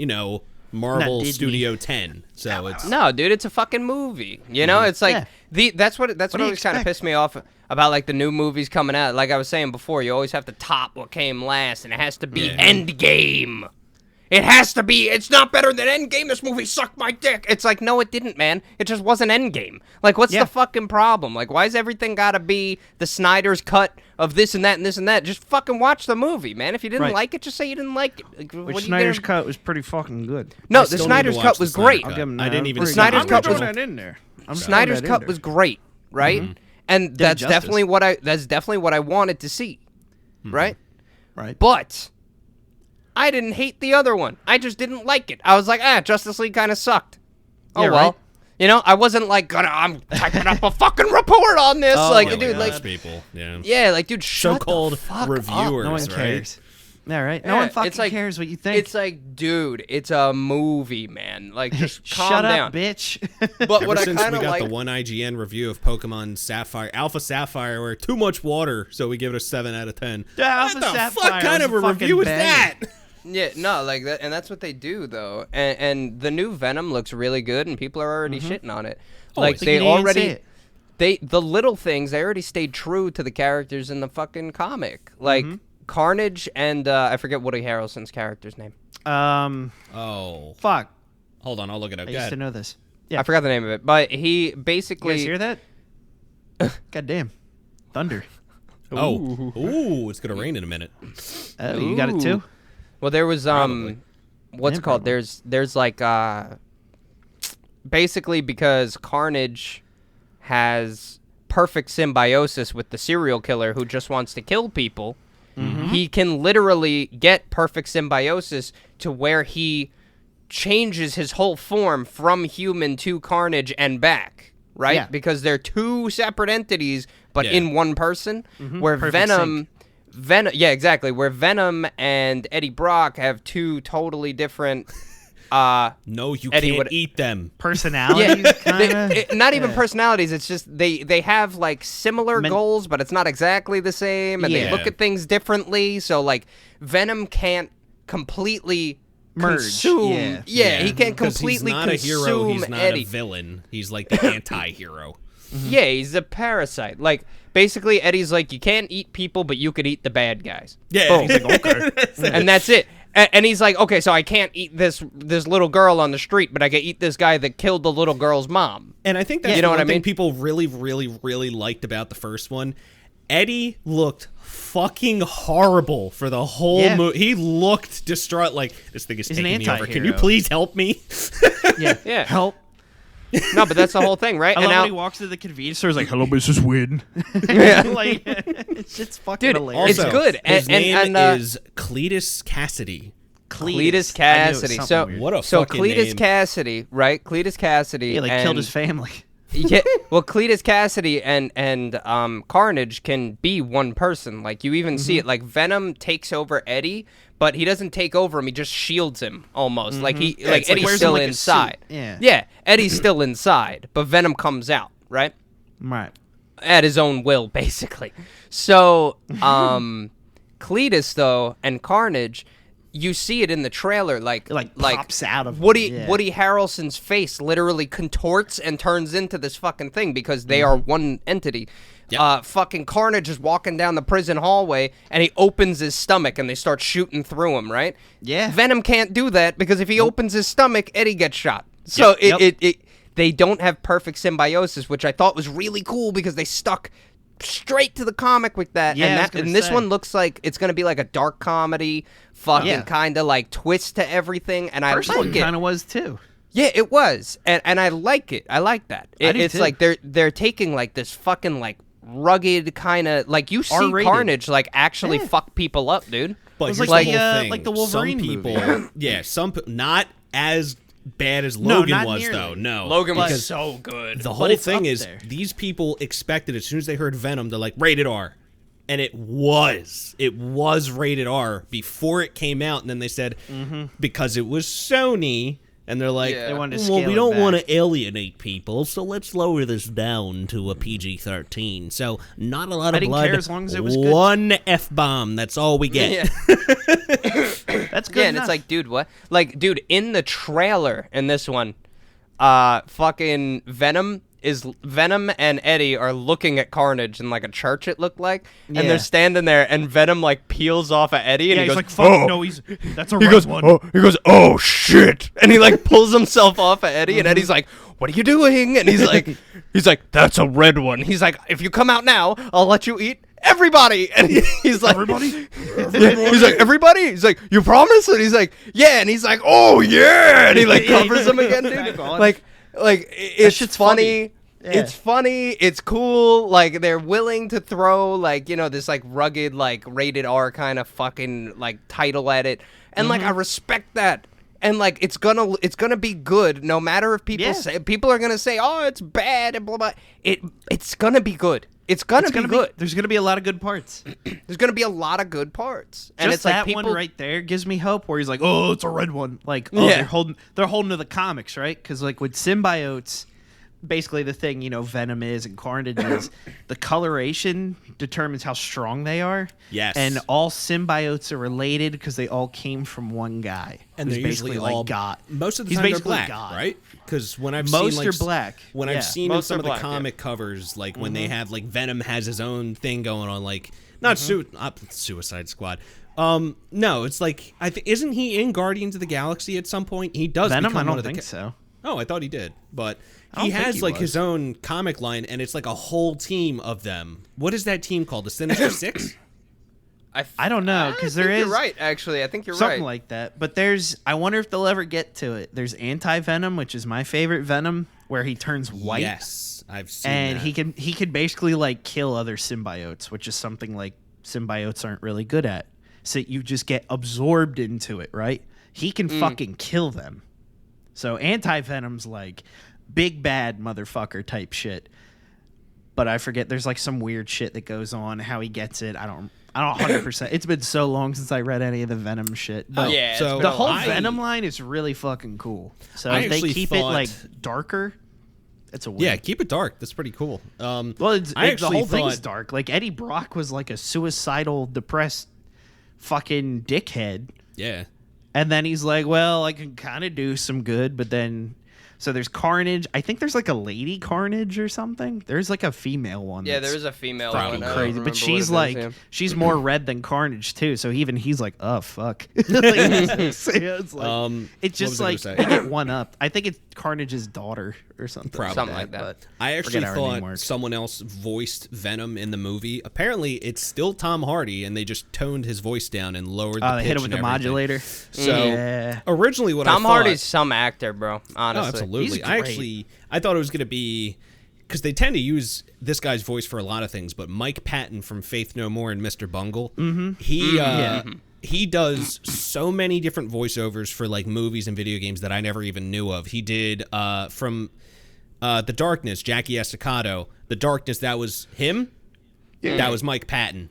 Marvel Studio 10. So it's... No, dude, it's a fucking movie. You know, it's like... That's what always kind of pissed me off about like the new movies coming out. Like I was saying before, you always have to top what came last, and it has to be Endgame. It has to be. It's not better than Endgame. This movie sucked my dick. It's like, no, it didn't, man. It just wasn't Endgame. Like, what's the fucking problem? Like, why is everything gotta be the Snyder's cut of this and that and this and that? Just fucking watch the movie, man. If you didn't like it, just say you didn't like it. Like, which Snyder's cut was pretty fucking good. No, the Snyder's cut was great. I didn't even. The Snyder's cut was in there. Snyder's cut was great, right? Mm-hmm. And that's definitely what I wanted to see, right? Right. But I didn't hate the other one. I just didn't like it. I was like, Justice League kind of sucked. Oh well. Right. You know, I wasn't like I'm typing up a fucking report on this. Dude, like people, like, dude, shut so-called the fuck reviewers, up. No one cares. Yeah, right. No one fucking cares what you think. It's like, dude, it's a movie, man. Like, just calm shut down, up, bitch. But what since I kind we of got like the one IGN review of Pokemon Sapphire, Alpha Sapphire, where too much water, so we give it a 7 out of 10. Yeah, what the fuck kind of a review is that? Yeah, no, like that, and that's what they do though. And the new Venom looks really good, and people are already shitting on it. Like they already, the little things they already stayed true to the characters in the fucking comic, like Carnage and I forget Woody Harrelson's character's name. Oh fuck. Hold on, I'll look it up. I used to know this. Yeah, I forgot the name of it, but he basically. You guys hear that? God damn, thunder. Ooh, it's gonna rain in a minute. Oh, you got it too. Well, there was what's it called? There's like basically because Carnage has perfect symbiosis with the serial killer who just wants to kill people. He can literally get perfect symbiosis to where he changes his whole form from human to Carnage and back, right? Yeah. Because they're two separate entities, but in one person. Where Perfect sync. Yeah, exactly. Where Venom and Eddie Brock have two totally different. No, you can't eat them. Personalities, not even personalities. It's just they have like similar goals, but it's not exactly the same, and they look at things differently. So like Venom can't completely consume. Yeah, he can't completely consume He's not a hero. He's not Eddie. A villain. He's like the anti-hero. Yeah, he's a parasite. Like basically, Eddie's like, you can't eat people, but you could eat the bad guys. Yeah, he's like, okay, and that's it. And he's like, okay, so I can't eat this little girl on the street, but I can eat this guy that killed the little girl's mom. And I think that's one thing people really, really, really liked about the first one. Eddie looked fucking horrible for the whole movie. He looked distraught, like, this thing is taking me over. Can you please help me? Yeah. Help. No, but that's the whole thing, right? I love when he walks to the convenience store. He's like, "Hello, Mrs. Wynn." Like, it's fucking hilarious. It's good. His name is Cletus Cassidy. Cletus Cassidy. So what a fucking Cletus name. Cassidy, right? Cletus Cassidy. He killed his family. Yeah. Well, Cletus Cassidy and Carnage can be one person. Like you even see it. Like Venom takes over Eddie, but he doesn't take over him. He just shields him almost. Like Eddie's still inside. Yeah. Eddie's still inside, but Venom comes out, right? Right. At his own will, basically. So, Cletus though and Carnage, you see it in the trailer, like pops out of Woody him, yeah. Woody Harrelson's face literally contorts and turns into this fucking thing because they are one entity. Yep. Fucking Carnage is walking down the prison hallway and he opens his stomach and they start shooting through him, right? Yeah. Venom can't do that because if he opens his stomach, Eddie gets shot. So they don't have perfect symbiosis, which I thought was really cool because they stuck straight to the comic with that. Yeah, and this one looks like it's going to be like a dark comedy, fucking kind of like twist to everything. And First I like one it. kind of was too. Yeah, it was. And I like it. I like that. It's too. like they're taking like this fucking like rugged kind of like you see R-rated. Carnage like actually fuck people up, dude. But was here's like the the, whole thing. like the Wolverine some people, movie. not as bad as Logan not was, nearly. though. No, Logan was because so good. the But whole it's thing up is there. these people expected as soon as they heard Venom, they're like rated R, and it was rated R before it came out, and then they said because it was Sony. And they're like, Yeah. They wanted to well, scale we it don't back. want to alienate people, so let's lower this down to a PG-13. So not a lot I of didn't blood. care as long as it was good. One F-bomb. That's all we get. Yeah. That's good Yeah, and enough. it's like, dude, what? Like, dude, in the trailer in this one, fucking Venom and Eddie are looking at Carnage in like a church. It looked like, and Yeah. they're standing there, and Venom like peels off of Eddie, and yeah, he he's goes, like, fuck, no, that's a he red goes, one. oh shit, and he like pulls himself off of Eddie, and Eddie's like, what are you doing? And he's like, that's a red one. He's like, if you come out now, I'll let you eat everybody. And he's like, Everybody? Yeah, he's like, everybody? He's like, you promise? And he's like, yeah. And he's like, oh yeah. And he like covers him again, dude. Back on. Like it's shit's funny. funny. Yeah. It's funny. It's cool. Like they're willing to throw like, you know, this like rugged, like rated R kind of fucking like title at it. And like I respect that. And like it's gonna be good no matter if people are gonna say, oh, it's bad and blah blah. It's gonna be good. It's gonna be good. There's gonna be a lot of good parts. There's gonna be a lot of good parts. And Just it's like that people one right there gives me hope. Where he's like, "Oh, it's a red one." Like, Yeah. they're holding to the comics, right? Because like with symbiotes, basically the thing Venom is and Carnage is, the coloration determines how strong they are. Yes. And all symbiotes are related because they all came from one guy. And who's they're usually basically all like God. Most of the He's time they're basically black, God. right? Because when I've Most seen are black. when Yeah. I've seen in Most some are of the black, yeah. comic covers, like when they have like Venom has his own thing going on, like not Suicide Squad. No, it's like isn't he in Guardians of the Galaxy at some point? He does. Venom, become I one don't of the think so. Oh, I thought he did, but I he don't think has he like was. his own comic line, and it's like a whole team of them. What is that team called? The Sinister Six? I don't know because there is You're right. Actually, I think you're something right. like that. But I wonder if they'll ever get to it. There's Anti-Venom, which is my favorite Venom, where he turns white. Yes, I've seen And that. he can basically like kill other symbiotes, which is something like symbiotes aren't really good at. So you just get absorbed into it, right? He can fucking kill them. So Anti-Venom's like big bad motherfucker type shit. But I forget there's like some weird shit that goes on, how he gets it. I don't 100%. It's been so long since I read any of the Venom shit. But Yeah, it's so been the a whole while. Venom line is really fucking cool. So I if they actually keep it thought- like darker, it's a win. Yeah, keep it dark. That's pretty cool. Well, I the actually whole thing's thought- dark. Like Eddie Brock was like a suicidal, depressed, fucking dickhead, Yeah. and then he's like, "Well, I can kind of do some good," but then. So there's Carnage. I think there's like a lady Carnage or something. There's like a female one. Yeah, that's there is a female fucking one. I don't crazy, remember but what she's it like is, yeah. she's more red than Carnage too. So even he's like, "Oh fuck." It's like, it's what just was I like gonna they say? get one up. I think it's Carnage's daughter or something. Probably. Something like that. But I actually forget how her name thought works. someone else voiced Venom in the movie. Apparently, it's still Tom Hardy, and they just toned his voice down and lowered the they pitch hit him with and the everything. modulator. So Yeah. originally, what Tom I thought, Hardy's some actor, bro. oh, Honestly, absolutely. He's I thought it was gonna be because they tend to use this guy's voice for a lot of things, but Mike Patton from Faith No More and Mr. Bungle, he does so many different voiceovers for like movies and video games that I never even knew of. He did from The Darkness, Jackie Estacado. The Darkness, that was him. That was Mike Patton.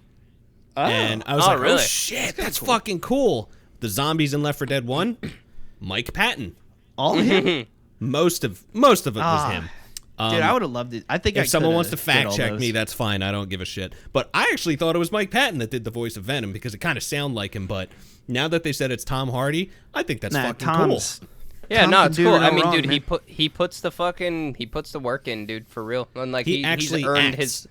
And I was like, really? oh shit, that's fucking cool. The Zombies in Left 4 Dead 1, Mike Patton. All him. Most of it was him. Dude, I would have loved it. I think if someone wants to fact check me, that's fine. I don't give a shit. But I actually thought it was Mike Patton that did the voice of Venom because it kind of sounded like him. But now that they said it's Tom Hardy, I think that's fucking cool. Yeah, Tom no, can it's do cool. no I mean, wrong, dude, man. he puts the work in, dude, for real. And like He actually he's earned acts.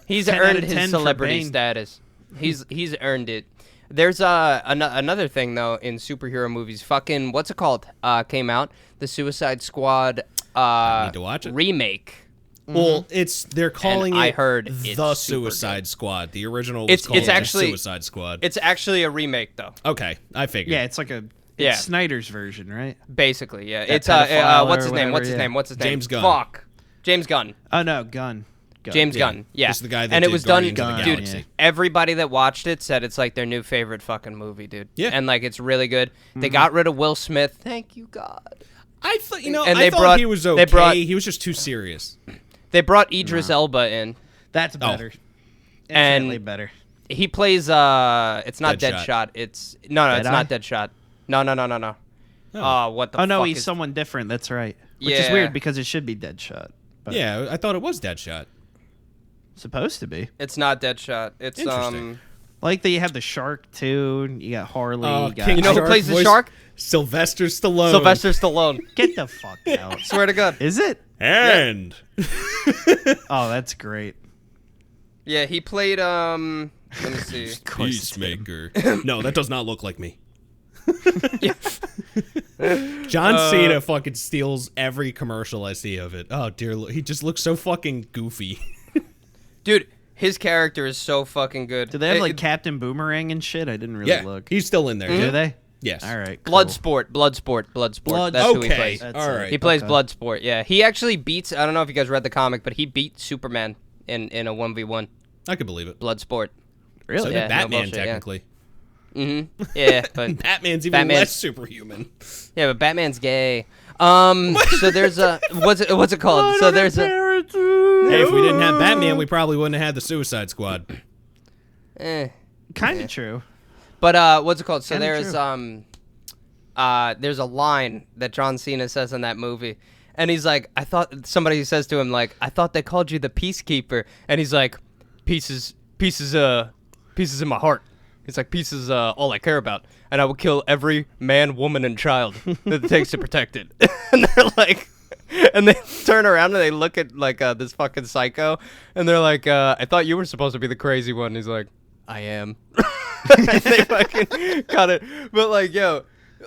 he's 10 out earned of 10 his for celebrity Bane. status. He's earned it. There's another thing though in superhero movies. Fucking what's it called? Came out the Suicide Squad I need to watch it. remake. Well, they're calling I it heard it's the super Suicide good. Squad. The original was called it's actually Suicide Squad. It's actually a remake though. Okay, I figured. Yeah, it's like Snyder's version, right? Basically, yeah. That It's pedophile what's or his name? What's his whatever, name? What's his name? James Gunn. Fuck. James Gunn. Oh no, Gunn. James Gunn. Yeah. This is the guy that and it did was done. Guardians of the Dude, Galaxy. everybody that watched it said it's like their new favorite fucking movie, dude. Yeah. And like it's really good. They got rid of Will Smith. Thank you, God. I thought, And I they thought brought- he was they okay. brought- He was just too serious. They brought Idris Elba in. That's better. And- Infinitely better. He plays it's not Deadshot. Deadshot. It's it's not Deadshot. No. Oh. What the Oh no, fuck he's is someone different. That's right. Which is Yeah. weird because it should be Deadshot. But Yeah, I thought it was Deadshot. supposed to be. It's not Deadshot. It's Interesting. Like that, you have the shark too. You got Harley. you got King You know who Shark plays the voice? shark? Sylvester Stallone. Sylvester Stallone. Get the fuck out. Swear to God. Is it? And Oh, that's great. Yeah, he played let me see. Peacemaker. No, that does not look like me. John Cena fucking steals every commercial I see of it. Oh dear, he just looks so fucking goofy. Dude, his character is so fucking good. Do they have like Captain Boomerang and shit? I didn't really Yeah, look. he's still in there. Do they? Yes. All right. Cool. Bloodsport. That's who he Okay. plays. That's All it. right. He plays Okay. Bloodsport. Yeah, he actually beats. I don't know if you guys read the comic, but he beat Superman in a 1v1. I could believe it. Bloodsport. Really? So Yeah, did no Batman, bullshit, yeah. technically. Yeah, but Batman's even Batman's- less superhuman. yeah, but Batman's gay. So there's a what's it called? So there's a Hey, if we didn't have Batman, we probably wouldn't have had the Suicide Squad. Kind of true. But what's it called? So Kinda there's a line that John Cena says in that movie, and he's like, I thought somebody says to him like, I thought they called you the Peacekeeper, and he's like, pieces in my heart. He's like, pieces all I care about, and I will kill every man, woman, and child that it takes to protect it. And they're like. And they turn around and they look at like this fucking psycho, and they're like, "I thought you were supposed to be the crazy one." And he's like, "I am." And they fucking got it. But like, yo,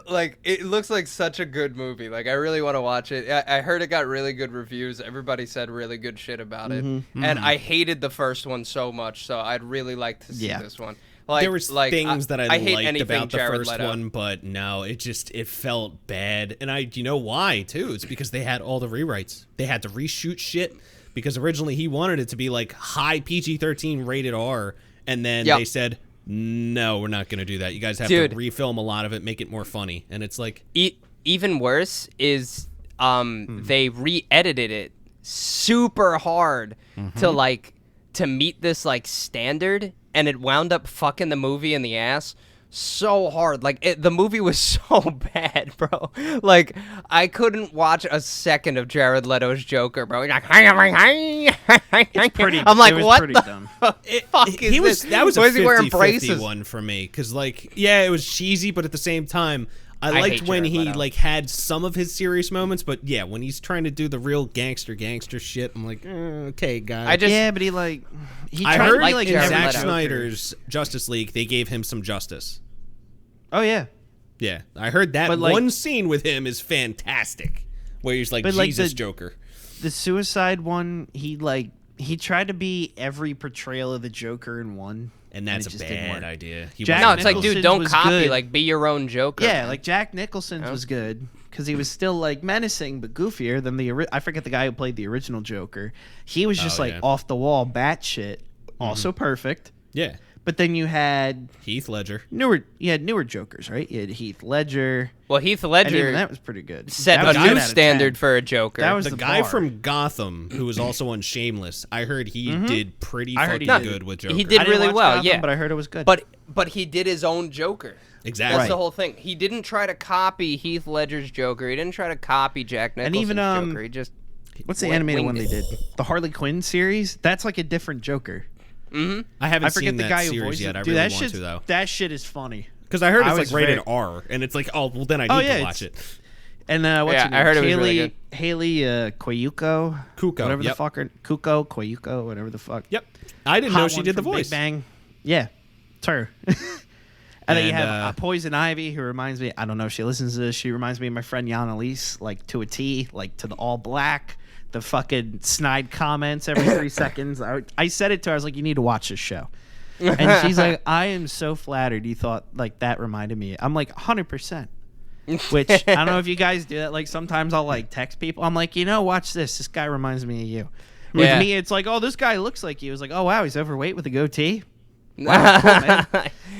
like it looks like such a good movie. Like I really want to watch it. I heard it got really good reviews. Everybody said really good shit about it, and I hated the first one so much. So I'd really like to see this one. Like, There was things that I hate liked anything about the Jared first Leto. one, but no, it felt bad. And you know why, too? It's because they had all the rewrites. They had to reshoot shit because originally he wanted it to be like high PG-13 rated R, and then they said, no, we're not going to do that. You guys have to refilm a lot of it, make it more funny. And it's like... Even worse is they re-edited it super hard to meet this like standard, and it wound up fucking the movie in the ass so hard. Like the movie was so bad, bro. Like I couldn't watch a second of Jared Leto's Joker, bro. He's like, Pretty. I'm like, it was what pretty the dumb. fuck is this? That was Why a is he wearing 50-50 braces? one for me, because like, yeah, it was cheesy, but at the same time, I hate liked when Jared he Leto. like had some of his serious moments, but yeah, when he's trying to do the real gangster shit, I'm like, okay, guy. Yeah, but he I tried heard to be like in Jared Zack Leto. Snyder's Justice League, they gave him some justice. Oh yeah. Yeah, I heard that But, like- one scene with him is fantastic, where he's like But, like, Jesus the- Joker. The Suicide one, he tried to be every portrayal of the Joker in one. And that's it a just didn't bad work. idea. Jack No, it's like, dude, Nicholson's don't was copy. good. Like, be your own Joker. Yeah, man. like Jack Nicholson's was good because he was still like menacing but goofier than I forget the guy who played the original Joker. He was just off the wall batshit, also perfect. Yeah, But then you had Heath Ledger. newer Jokers, right? You had Heath Ledger. Well, Heath And Ledger even that was pretty good. set That was a 10 new out of standard 10. for a Joker. That was The the guy bar. from Gotham, who was also on Shameless, I heard he did pretty I heard he fucking did. good with Joker. He did I didn't really watch well, Gotham, yeah. but I heard it was good. But he did his own Joker. Exactly. That's the whole thing. He didn't try to copy Heath Ledger's Joker. He didn't try to copy Jack Nicholson's even, Joker. He just What's the animated one they did? The Harley Quinn series? That's like a different Joker. I haven't I forget seen the that guy who series voiced yet. it. I Dude, really that want to, though. That shit is funny. Because I heard I it's was like rated R, and it's like, oh, well, then I need to watch it. And what's her name? I heard it was really good. Haley Koyuko. Kuko, Whatever the yep. fuck. Kuko, Koyuko, whatever the fuck. Yep. I didn't Hot know she one did the from Big voice. Bang. Yeah, it's her. And then you And, have Poison Ivy, who reminds me, I don't know if she listens to this, she reminds me of my friend Yana Elise, like to a T, like to the all black, the fucking snide comments every 3 seconds. I said it to her, I was like, you need to watch this show. And she's like, I am so flattered you thought like that reminded me. I'm like, 100%. Which, I don't know if you guys do that. Like, sometimes I'll like text people. I'm like, watch this. This guy reminds me of you. With me, it's like, oh, this guy looks like you. It's like, oh, wow, he's overweight with a goatee. Wow, cool, man.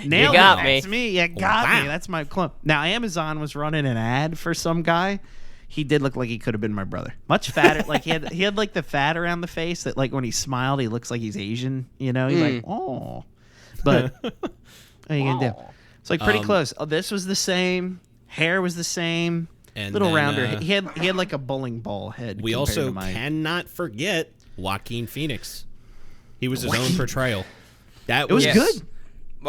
Nailed You got it. me. That's me. You got me. That's my clump. Now, Amazon was running an ad for some guy. He did look like he could have been my brother. Much fatter. Like he had like the fat around the face that like when he smiled, he looks like he's Asian. He's like, oh. But what are you gonna do? It's like pretty close. Oh, this was the same. Hair was the same. And Little then, rounder. He had like a bowling ball head. We compared also to mine. cannot forget Joaquin Phoenix. He was his own portrayal. That It was was good.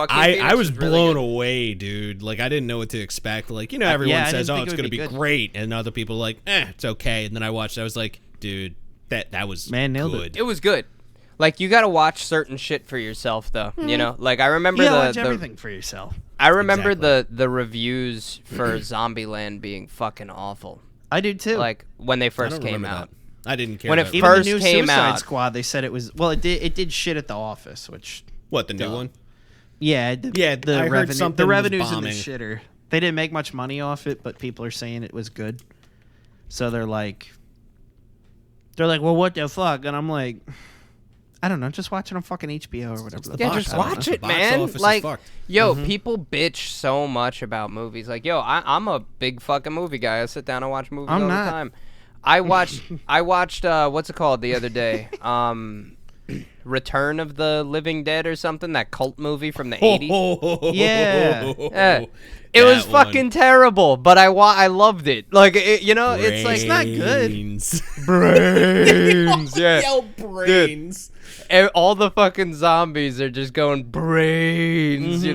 I was blown away, dude. Like, I didn't know what to expect. Like, everyone I says, didn't oh, think it's it going would to be be good. great. And other people are like, it's okay. And then I watched it. I was like, dude, that was nailed it. good. It was good. Like, you got to watch certain shit for yourself, though. Like, I remember You gotta watch everything for yourself. I remember Exactly. the reviews for Zombieland being fucking awful. I do too. Like, when they I first don't came remember out. that. I didn't care. When it about Even first the new came Suicide out. Squad, they said it was it did shit at the Office, which What, the new one? yeah, I heard something the was revenues in the bombing. shitter. They didn't make much money off it, but people are saying it was good. So they're like, well, what the fuck? And I'm like, I don't know, just watch it on fucking HBO or whatever. Yeah, box just office. watch The it, box man. office is Like, fucked. yo, people bitch so much about movies. Like, yo, I'm a big fucking movie guy. I sit down and watch movies I'm all not. the time. I watched what's it called the other day? Return of the Living Dead or something, that cult movie from the 80s. Yeah. It was That one. fucking terrible, but I loved it. Like, it's like not good. brains. Yeah. Yell brains. All the fucking zombies are just going brains,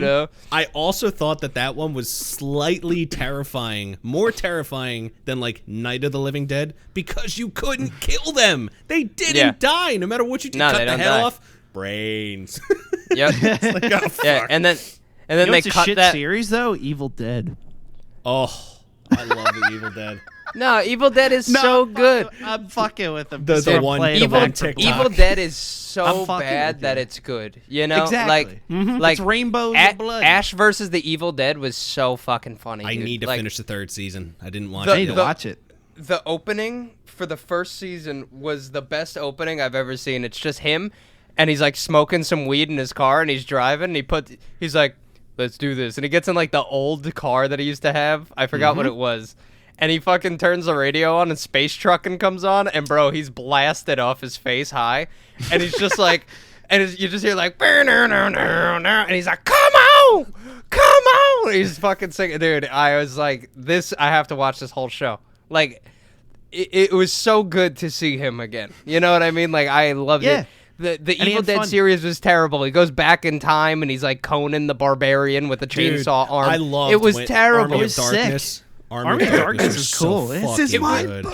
I also thought that one was slightly terrifying, more terrifying than like Night of the Living Dead, because you couldn't kill them. They didn't die, no matter what you did. No, Cut they the don't head die. off. Brains. Yep. Like, oh, fuck. Yeah, and then You know they what's a cut shit that. series though? Evil Dead. Oh, I love the Evil Dead. No, Evil Dead is so good. I'm fucking with them. The They're one- playing the Evil, one TikTok. Evil Dead is so I'm fucking bad with that you. it's good. Exactly. Exactly. Like It's rainbows and blood. Ash versus the Evil Dead was so fucking funny. I dude. need to Like, finish the 3rd season. I didn't watch The- I it need to yet. watch it. The opening for the first season was the best opening I've ever seen. It's just him, and he's like smoking some weed in his car, and he's driving. And he's like, "Let's do this," and he gets in like the old car that he used to have. I forgot what it was. And he fucking turns the radio on and Space Truckin' comes on, and bro, he's blasted off his face high, and he's just like, you just hear like, and he's like, come on, he's fucking singing, dude. I was like, I have to watch this whole show. Like, it was so good to see him again. You know what I mean? Like, I loved it. The And he Evil had Dead fun. series was terrible. He goes back in time and he's like Conan the Barbarian with a chainsaw arm. I loved it was when terrible. Army It of was sick. Darkness. Army of Darkness is so cool. This is fucking my good.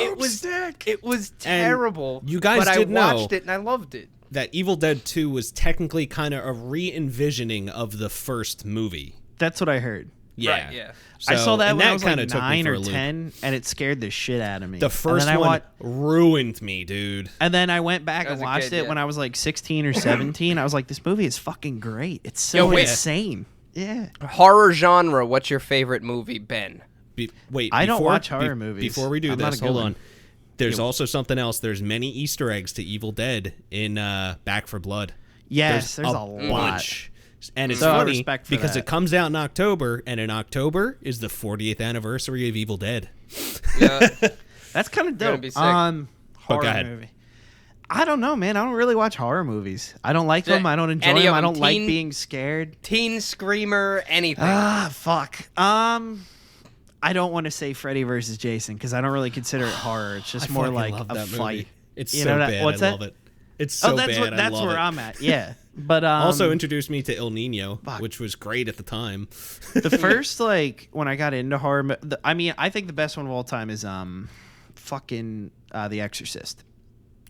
It was terrible. you guys but did know- I watched it and I loved it. That Evil Dead 2 was technically kind of a re-envisioning of the first movie. That's what I heard. Yeah. Right, yeah. I saw that and when I was kinda like took me 9 for or a loop. 10, and it scared the shit out of me. The first and then one ruined me, dude. And then I went back As and a watched kid, it yeah. when I was like 16 or 17. I was like, this movie is fucking great. It's so Yo, wait. insane. Yeah. Horror genre, what's your favorite movie, Ben? Wait, I don't before- watch horror movies. Before we do I'm not this, a good hold one. on. There's also something else. There's many Easter eggs to Evil Dead in Back for Blood. Yes, there's a bunch. lot. And it's So I funny respect for because that. it comes out in October, and in October is the 40th anniversary of Evil Dead. Yeah. That's kind of Gonna dope. be sick. But Horror go ahead. movie. I don't know, man. I don't really watch horror movies. I don't like Yeah, them. I don't enjoy any them. of I them. don't like Teen- being scared. Teen Screamer, anything. Fuck. I don't want to say Freddy versus Jason because I don't really consider it horror. It's just more like a fight. It's so bad. What's I that? love it. It's so bad. That's I love where it. I'm at. Yeah, but Also introduced me to El Nino, Fuck. which was great at the time. the first like when I got into horror, I mean, I think the best one of all time is fucking The Exorcist.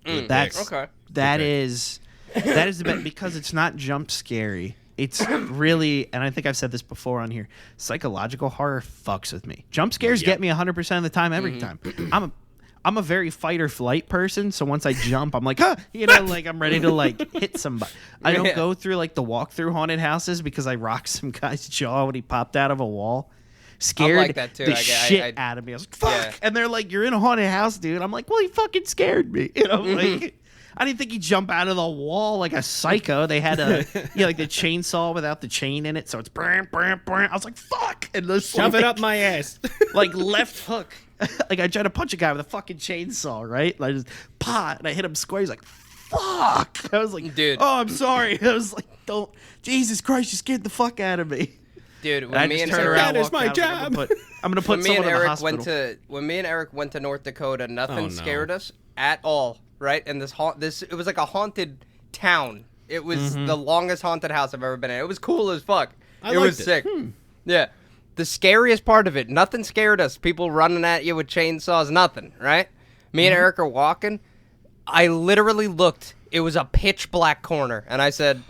That's okay. That is the best because it's not jump scary. It's really, and I think I've said this before on here, psychological horror fucks with me. Jump scares get me 100% of the time, every time. I'm a very fight or flight person, so once I jump, I'm like, like I'm ready to like hit somebody. I don't go through like the walk-through haunted houses because I rocked some guy's jaw when he popped out of a wall. Scared like that too. the shit out of me. I was like, fuck. Yeah. And they're like, you're in a haunted house, dude. I'm like, well, he fucking scared me. Like, I didn't think he'd jump out of the wall like a psycho. They had like the chainsaw without the chain in it, so it's bram, bram, bram. I was like, fuck. And shove it up my ass. Like left hook. Like I tried to punch a guy with a fucking chainsaw, right? And I just and I hit him square. He's like, fuck. I was like, dude. Oh, I'm sorry. I was like, don't. Jesus Christ, you scared the fuck out of me. Dude, when me and Eric, that is my job. I'm gonna put someone in the hospital. When me and Eric went to North Dakota, nothing scared us at all, right? And it was like a haunted town. It was the longest haunted house I've ever been in. It was cool as fuck. It was sick. Yeah. The scariest part of it, nothing scared us. People running at you with chainsaws, nothing, right? Me and Eric are walking. I literally looked. It was a pitch black corner, and I said,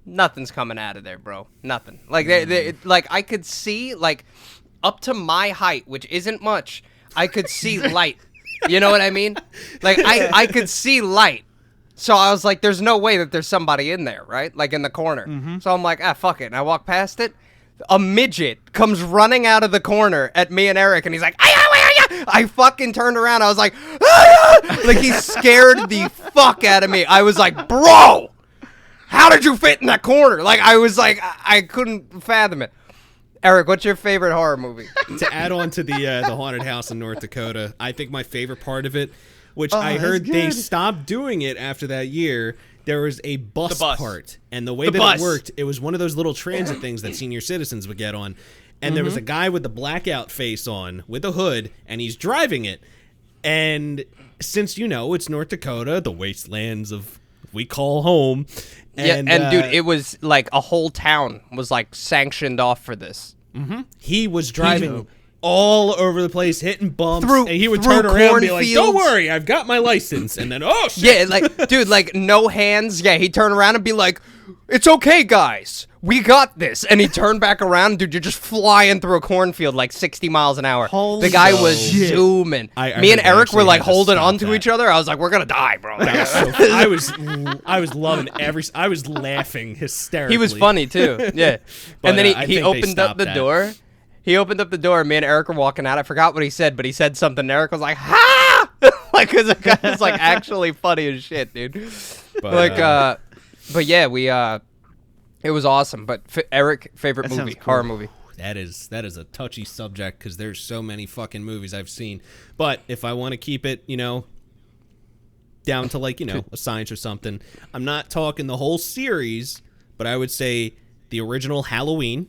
nothing's coming out of there, bro. Nothing. Like like I could see like up to my height, which isn't much. I could see light. You know what I mean? Like I could see light. So I was like, there's no way that there's somebody in there, right? Like in the corner. So I'm like, fuck it. And I walk past it. A midget comes running out of the corner at me and Eric, and he's like, I fucking turned around. I was like, like he scared the fuck out of me. I was like, bro, how did you fit in that corner? Like I was like, I couldn't fathom it. Eric, what's your favorite horror movie? To add on to the haunted house in North Dakota, I think my favorite part of it, which I heard they stopped doing it after that year. There was a bus part, and the way it worked, it was one of those little transit things that senior citizens would get on, and there was a guy with the blackout face on with a hood, and he's driving it, and since it's North Dakota, the wastelands of we call home, and dude, it was like a whole town was like sanctioned off for this. He was driving all over the place, hitting bumps, and he would turn around and be like, don't worry, I've got my license, and then, oh, shit. Yeah, like, dude, like, no hands. Yeah, he'd turn around and be like, it's okay, guys, we got this, and he'd turn back around, dude, you're just flying through a cornfield like 60 miles an hour. Holy the guy was zooming. Me and Eric were like holding on to each other. I was like, we're gonna die, bro. I was loving I was laughing hysterically. He was funny, too, yeah. And then he opened up the door. He opened up the door, and me and Eric were walking out. I forgot what he said, but he said something, and Eric was like, ha! Like, because the guy was, like, actually funny as shit, dude. But yeah, it was awesome. But Eric, favorite movie, cool. horror movie. That is a touchy subject, because there's so many fucking movies I've seen. But if I want to keep it, down to, like, a science or something, I'm not talking the whole series, but I would say the original Halloween.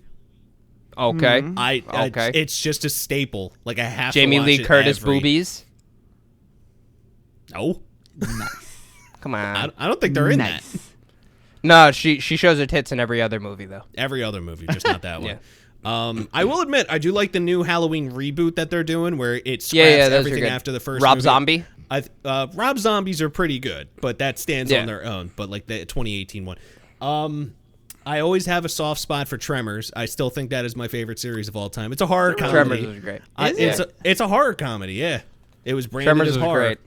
Okay. Okay. It's just a staple. Like I have Jamie to watch Lee it Curtis boobies. No. Nice. Come on. I don't think they're in that. No, she shows her tits in every other movie though. Every other movie, just not that one. I will admit, I do like the new Halloween reboot that they're doing, where it scraps everything after the first. Rob Zombie. Rob Zombies are pretty good, but that stands on their own. But like the 2018 one. I always have a soft spot for Tremors. I still think that is my favorite series of all time. It's a horror comedy. Tremors was great. It's a horror comedy. Yeah, it was branded Tremors as horror. Great.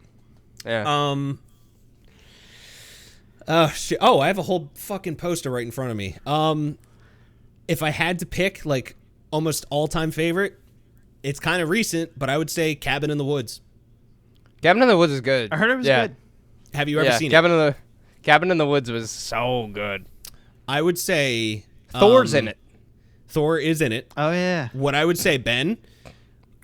Yeah. I have a whole fucking poster right in front of me. If I had to pick like almost all-time favorite, it's kind of recent, but I would say Cabin in the Woods. Cabin in the Woods is good. I heard it was good. Have you ever seen it? Cabin in the Woods was so good. I would say Thor's in it. Thor is in it. Oh yeah. What I would say, Ben,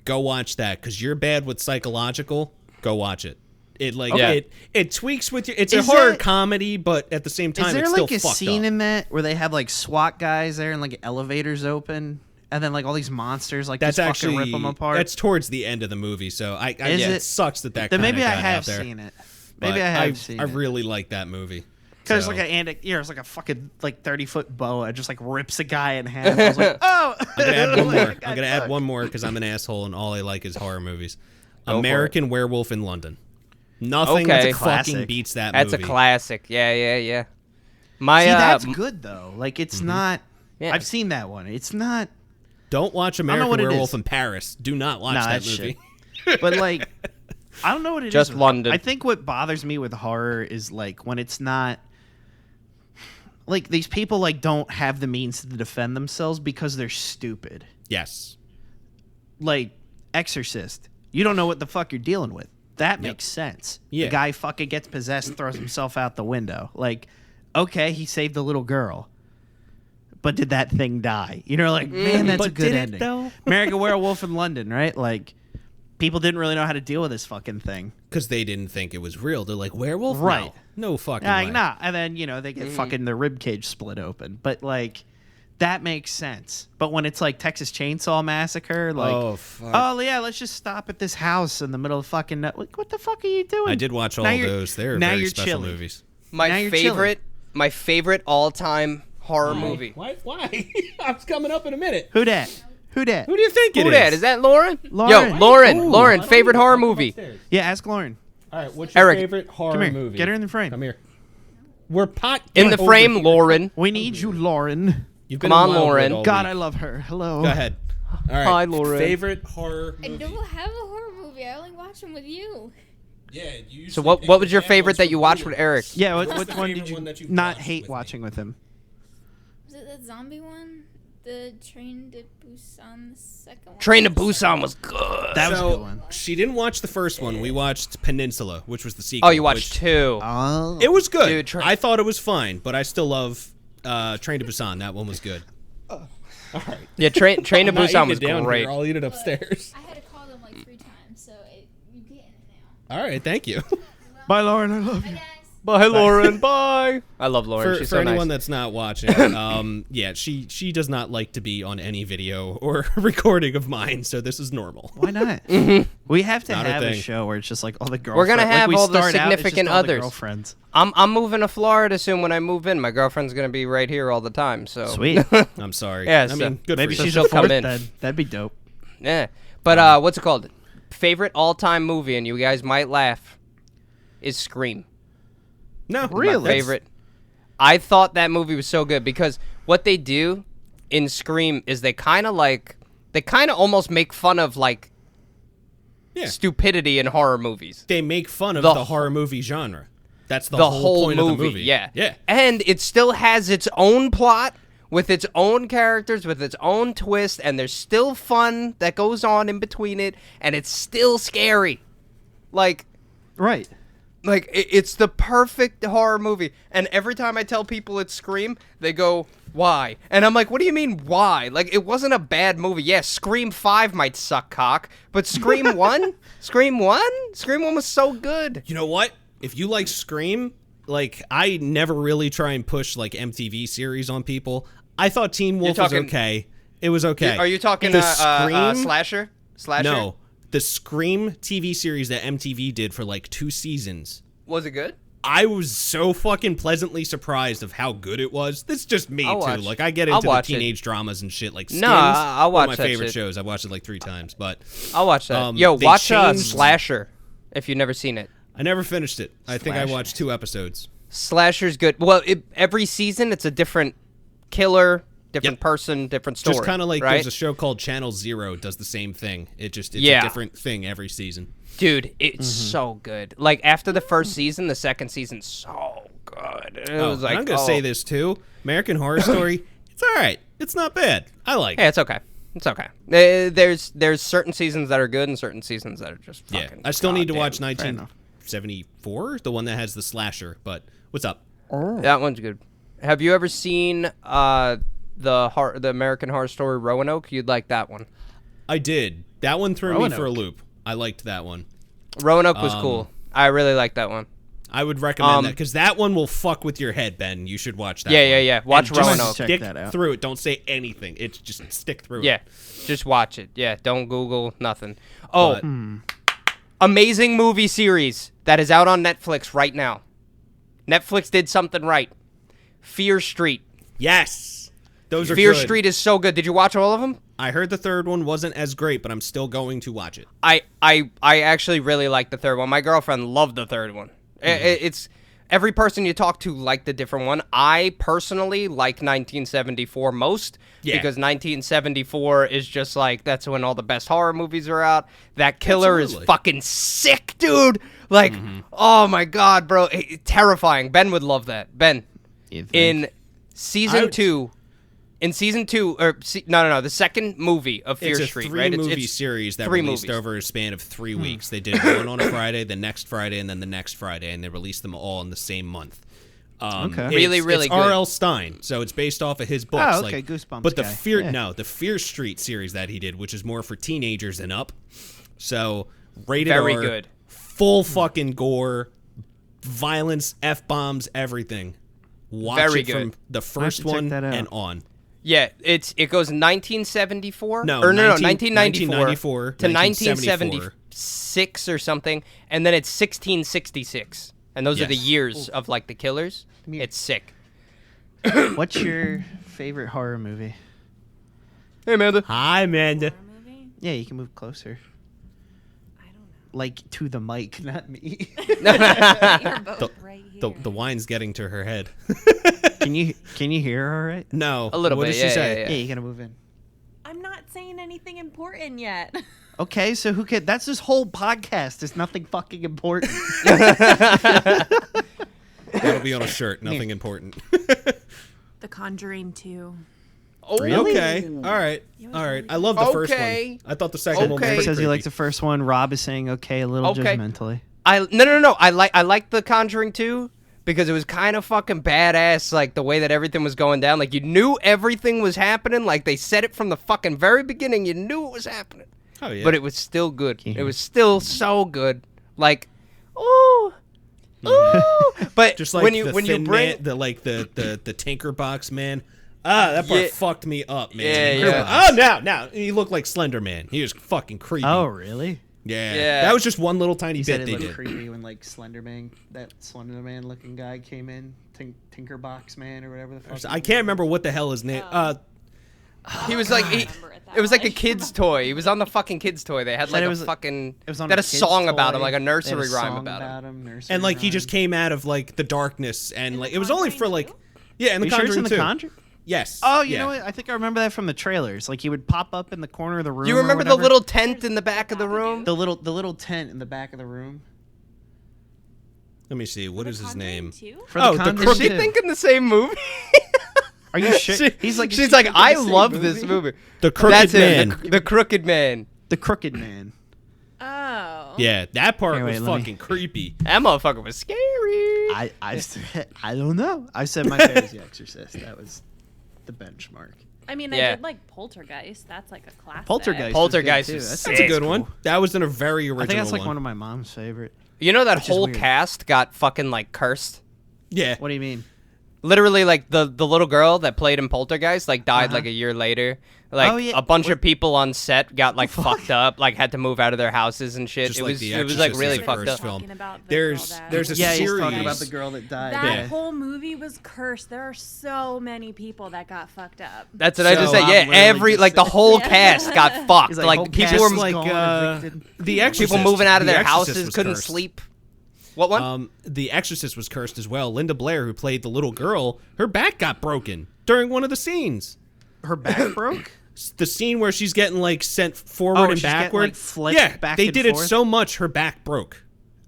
go watch that, because you're bad with psychological. Go watch it. It tweaks with your. It's a horror comedy, but at the same time, it's still fucked up. Is there like a scene in that where they have like SWAT guys there and like elevators open and then like all these monsters like That's just actually fucking rip them apart. That's towards the end of the movie, so it sucks that Then kind maybe of I got have out there. seen it. But Maybe I have seen I it. really like that movie. Because So- it's like a fucking like 30-foot boa just like rips a guy in half. I was like, oh. I'm gonna add one more. Like, I'm gonna add one more because I'm an asshole and all I like is horror movies. Go for American Werewolf in London. Nothing Okay. fucking Classic. beats that That's movie. a classic. Yeah. My See, that's good though. Like it's Mm-hmm. not. Yeah. I've seen that one. It's not. Don't watch know American what it Werewolf is. in Paris. Do not watch Nah, that that's movie. But like, I don't know what it is. Just with- London. I think what bothers me with horror is like when it's not. Like these people like don't have the means to defend themselves because they're stupid. Yes. Like Exorcist, you don't know what the fuck you're dealing with. That makes sense. Yeah. The guy fucking gets possessed, throws himself out the window. Like, okay, he saved the little girl. But did that thing die? You know, like, man, that's a But good did it, ending. though? American Werewolf in London, right? Like, people didn't really know how to deal with this fucking thing. Because they didn't think it was real. They're like, werewolf? Right. No fucking Like, way. nah. And then, you know, they get fucking their rib cage split open. But, like, that makes sense. But when it's like Texas Chainsaw Massacre, like, Oh, fuck. oh yeah, let's just stop at this house in the middle of fucking. Like, what the fuck are you doing? I did watch all Now you're- those. They're now very you're special chilly. movies. Now my you're favorite all-time horror movie. Why? It's coming up in a minute. Who dat? Who dat? Who do you think it Who is? that? Is that Lauren? Lauren. Yo, Lauren. Ooh. Lauren, favorite horror movie. Yeah, ask Lauren. All right, what's your Eric, favorite horror Come here. movie? Get her in the frame. Come here. We're pot. In the Get frame, over here. Lauren. We need you, Lauren. You've Come been in on, Wildwood Lauren. all God, week. I love her. Hello. Go ahead. All right. Hi, Lauren. Favorite horror I movie? don't have a horror movie. I only watch them with you. Yeah. You So what was your favorite that you watched with Eric? Yeah, What's which the one favorite did you one that you've not watched hate with me? watching with him? Was it that zombie one? The Train to Busan, the second one? Train to Busan was good. That was a So good one. she didn't watch the first one. We watched Peninsula, which was the sequel. Oh, you watched which- two. Oh. It was good. Dude, I thought it was fine, but I still love Train to Busan. That one was good. All right. Yeah, Train to I'm not Busan eating was it down great. Here. I'll eat it upstairs. I had to call them like 3 times, so you getting it now. All right. Thank you. Bye, Lauren. I love Bye, you. guys. Bye, Lauren. Bye. I love Lauren. For She's so anyone nice. that's not watching, yeah, she does not like to be on any video or recording of mine, so this is normal. Why not? We have to Not her have a thing. show where it's just like all the girlfriends. We're gonna like have we all the start out, it's just significant all the others. girlfriends. I'm moving to Florida soon. When I move in, my girlfriend's gonna be right here all the time. So Sweet. I'm sorry. Yeah, I so mean, good Maybe for you. she's she'll a come fourth in. then. That'd be dope. yeah. But what's it called? Favorite all-time movie, and you guys might laugh, is Scream. No, Really? My favorite. I thought that movie was so good because what they do in Scream is they kind of almost make fun of like Yeah. stupidity in horror movies. They make fun of The the horror movie genre. That's the, The whole point movie, of the movie. yeah. Yeah. And it still has its own plot with its own characters, with its own twist, and there's still fun that goes on in between it, and it's still scary. Like Right. it's the perfect horror movie. And every time I tell people it's Scream, they go, "Why?" And I'm like, "What do you mean why? Like it wasn't a bad movie. Yes, Scream 5 might suck cock, but Scream 1? Scream 1 was so good." You know what? If you like Scream, like I never really try and push like MTV series on people. I thought Teen Wolf was talking- okay. It was okay. Are you talking the Scream? slasher? Slasher? No, the Scream TV series that MTV did for like 2 seasons. Was it good? I was so fucking pleasantly surprised of how good it was. This is just me I'll too. watch- Like I get I'll into the watch it. teenage dramas and shit like Skins. No, I'll one watch of my that favorite shit. shows. I watched it like 3 times, but I'll watch that. they Watch changed- Slasher if you've never seen it. I never finished it. I think I Slasher. watched 2 episodes. Slasher's good. Well, every season it's a different killer, different Yep. person, different story. Just kind of like right? there's a show called Channel Zero does the same thing. It's Yeah. a different thing every season. Dude, it's so good. Like after the first season, the second season's so good. It was like, and I'm gonna say this too. American Horror Story. It's all right. It's not bad. I like Yeah, it. it's okay. It's okay. There's certain seasons that are good and certain seasons that are just Yeah, fucking I still need to goddamn- watch enough. 1974, the one that has the slasher. But what's up? That one's good. Have you ever seen the American Horror Story Roanoke? You'd like that one. I did. That one threw me for a Roanoke. loop. I liked that one. Roanoke was cool. I really like that one. I would recommend that because that one will fuck with your head, Ben. You should watch that. Yeah. Watch And just Roanoke. Stick that out. through it. Don't say anything. It's just stick through Yeah, it. just watch it. Yeah, don't Google nothing. Oh, But- amazing movie series that is out on Netflix right now. Netflix did something right. Fear Street. Yes. Those are Fear good. Street is so good. Did you watch all of them? I heard the third one wasn't as great, but I'm still going to watch it. I actually really like the third one. My girlfriend loved the third one. It's every person you talk to liked the different one. I personally like 1974 most because 1974 is just like that's when all the best horror movies are out. That killer is fucking sick, dude. Like, oh my god, bro, terrifying. Ben would love that. Ben, in season 2. In season 2, no, the second movie of Fear Street, right? It's a three-movie series that released over a span of 3 weeks. They did one on a Friday, the next Friday, and then the next Friday, and they released them all in the same month. Okay. Really it's good. R.L. Stein, so it's based off of his books. Oh, okay, Goosebumps But the guy. the Fear Street series that he did, which is more for teenagers and up. So rated Very R, good. full fucking gore, violence, F-bombs, everything. Watch Very it good. from the first to check one that out. and on. Yeah, it goes 1974. No, 1994 to 1974. 1976 or something, and then it's 1666, and those are the Yes. years of like the killers. here. It's sick. What's your favorite horror movie? Hey, Amanda. Hi, Amanda. Horror movie? Yeah, you can move closer. I don't know. Like to the mic, not me. You're both right here. The wine's getting to her head. Can you hear her all right? No. A little what bit, Did she say? Yeah, you gotta move in. I'm not saying anything important yet. Okay, so who can? That's this whole podcast. There's nothing fucking important. That'll be on a shirt. Nothing important. The Conjuring 2. Oh, Really? Okay. All right. All right. I love the first Okay. one. I thought the second one was Okay. pretty Says he likes creepy. the first one. Rob is saying okay a little Okay. judgmentally. No. I like The Conjuring 2 because it was kind of fucking badass, like the way that everything was going down. Like you knew everything was happening. Like they said it from the fucking very beginning. You knew it was happening. Oh yeah. But it was still good. Can you It hear was still so good. Like, ooh, but just like when you the when thin you bring man, the Tinker Box man. That part Yeah. fucked me up, man. Yeah. Oh, now he looked like Slender Man. He was fucking creepy. Oh, really? yeah. Yeah. That was just one little tiny He bit said it they looked did. creepy when like Slenderman, that Slenderman looking guy came in, Tinkerbox Man or whatever the fuck. I can't remember what the hell his name. he was like remember it that it was like a much. kid's toy. He was on the fucking kid's toy. They had Said like it a was- fucking It was on they had a kid's song about him, toy. like a They had nursery rhyme song about him. nursery and like he just rhyme. came out of like the darkness, and In like The it was only for Conjuring like 2? yeah, in Are the you sure it's Conjuring in the 2. Conjuring? Yes. Oh, you yeah. know what? I think I remember that from the trailers. Like he would pop up in the corner of the room. Do you or remember the whatever. little tent in the back of the room? the little tent in the back of the room? Let me see. What is his name? For Oh, the Conjuring Is she 2. thinking the same movie? Are you sure? She's Is like, she thinking I the same love this movie. The Crooked That's Man. it. The Crooked Man. The Crooked Man. Oh. Yeah, that part Here, wait, was let me- fucking creepy. That motherfucker was scary. I don't know. I said my favorite is The Exorcist. That was the benchmark. I mean, Yeah. I did like Poltergeist. That's like a classic. Poltergeist. Poltergeist was good, is too. That's sick. That's a good cool. one. That was in a very original I think that's like one. one of my mom's favorite. You know that Which is whole weird. cast got fucking like cursed. Yeah. What do you mean? Literally, like the little girl that played in Poltergeist, like died Uh-huh. like a year later. Like Oh, yeah. a bunch of people on set got like fucked up, like had to move out of their houses and shit. Just it like was The it was like Exorcist really is the fucked first up. film. Talking about the There's girl that- there's a Yeah, he's series. talking about the girl that died. That Yeah. whole movie was cursed. There are so many people that got fucked up. That's what I just So, said. I'm Yeah, literally every just like the saying- whole Yeah. cast got fucked. He's Like, whole people cast were is like gone, evicted. The Exorcist. people moving out of The their Exorcist houses, was couldn't cursed. sleep. What one? The Exorcist was cursed as well. Linda Blair, who played the little girl, her back got broken during one of the scenes. Her back broke. The scene where she's getting like sent forward Oh, and she's getting, backward. like, flipped yeah, back they and did it forth? so much her back broke.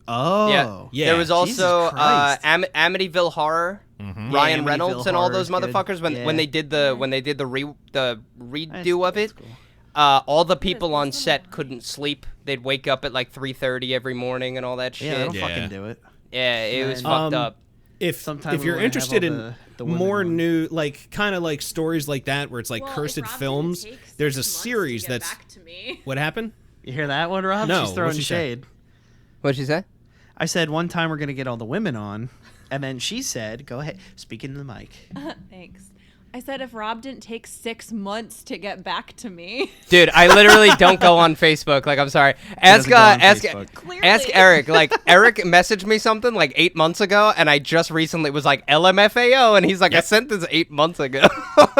Oh. Yeah. There was Jesus also Christ. Amityville Horror, Mm-hmm. Ryan Amityville Reynolds, and all Horror those is good. motherfuckers when Yeah. they did the redo of it. That's cool. All the people on set couldn't sleep. They'd wake up at like 3:30 every morning and all that shit. Yeah, they don't Yeah. fucking do it. Yeah, it was And- fucked up. Sometime If we you're wanna have interested all in the women more on. new, like kind of like stories like that, where it's like Well, if cursed Rob didn't films, take there's a 6 months to series get that's back to me. what happened. You hear that one, Rob? No, She's throwing what'd she say? shade. What'd she say? I said one time we're gonna get all the women on, and then she said, "Go ahead, speak into the mic." Thanks. I said if Rob didn't take 6 months to get back to me. Dude, I literally don't go on Facebook. Like, I'm sorry. Ask Eric. Like, Eric messaged me something like 8 months ago, and I just recently was like LMFAO, and he's like, I sent this 8 months ago.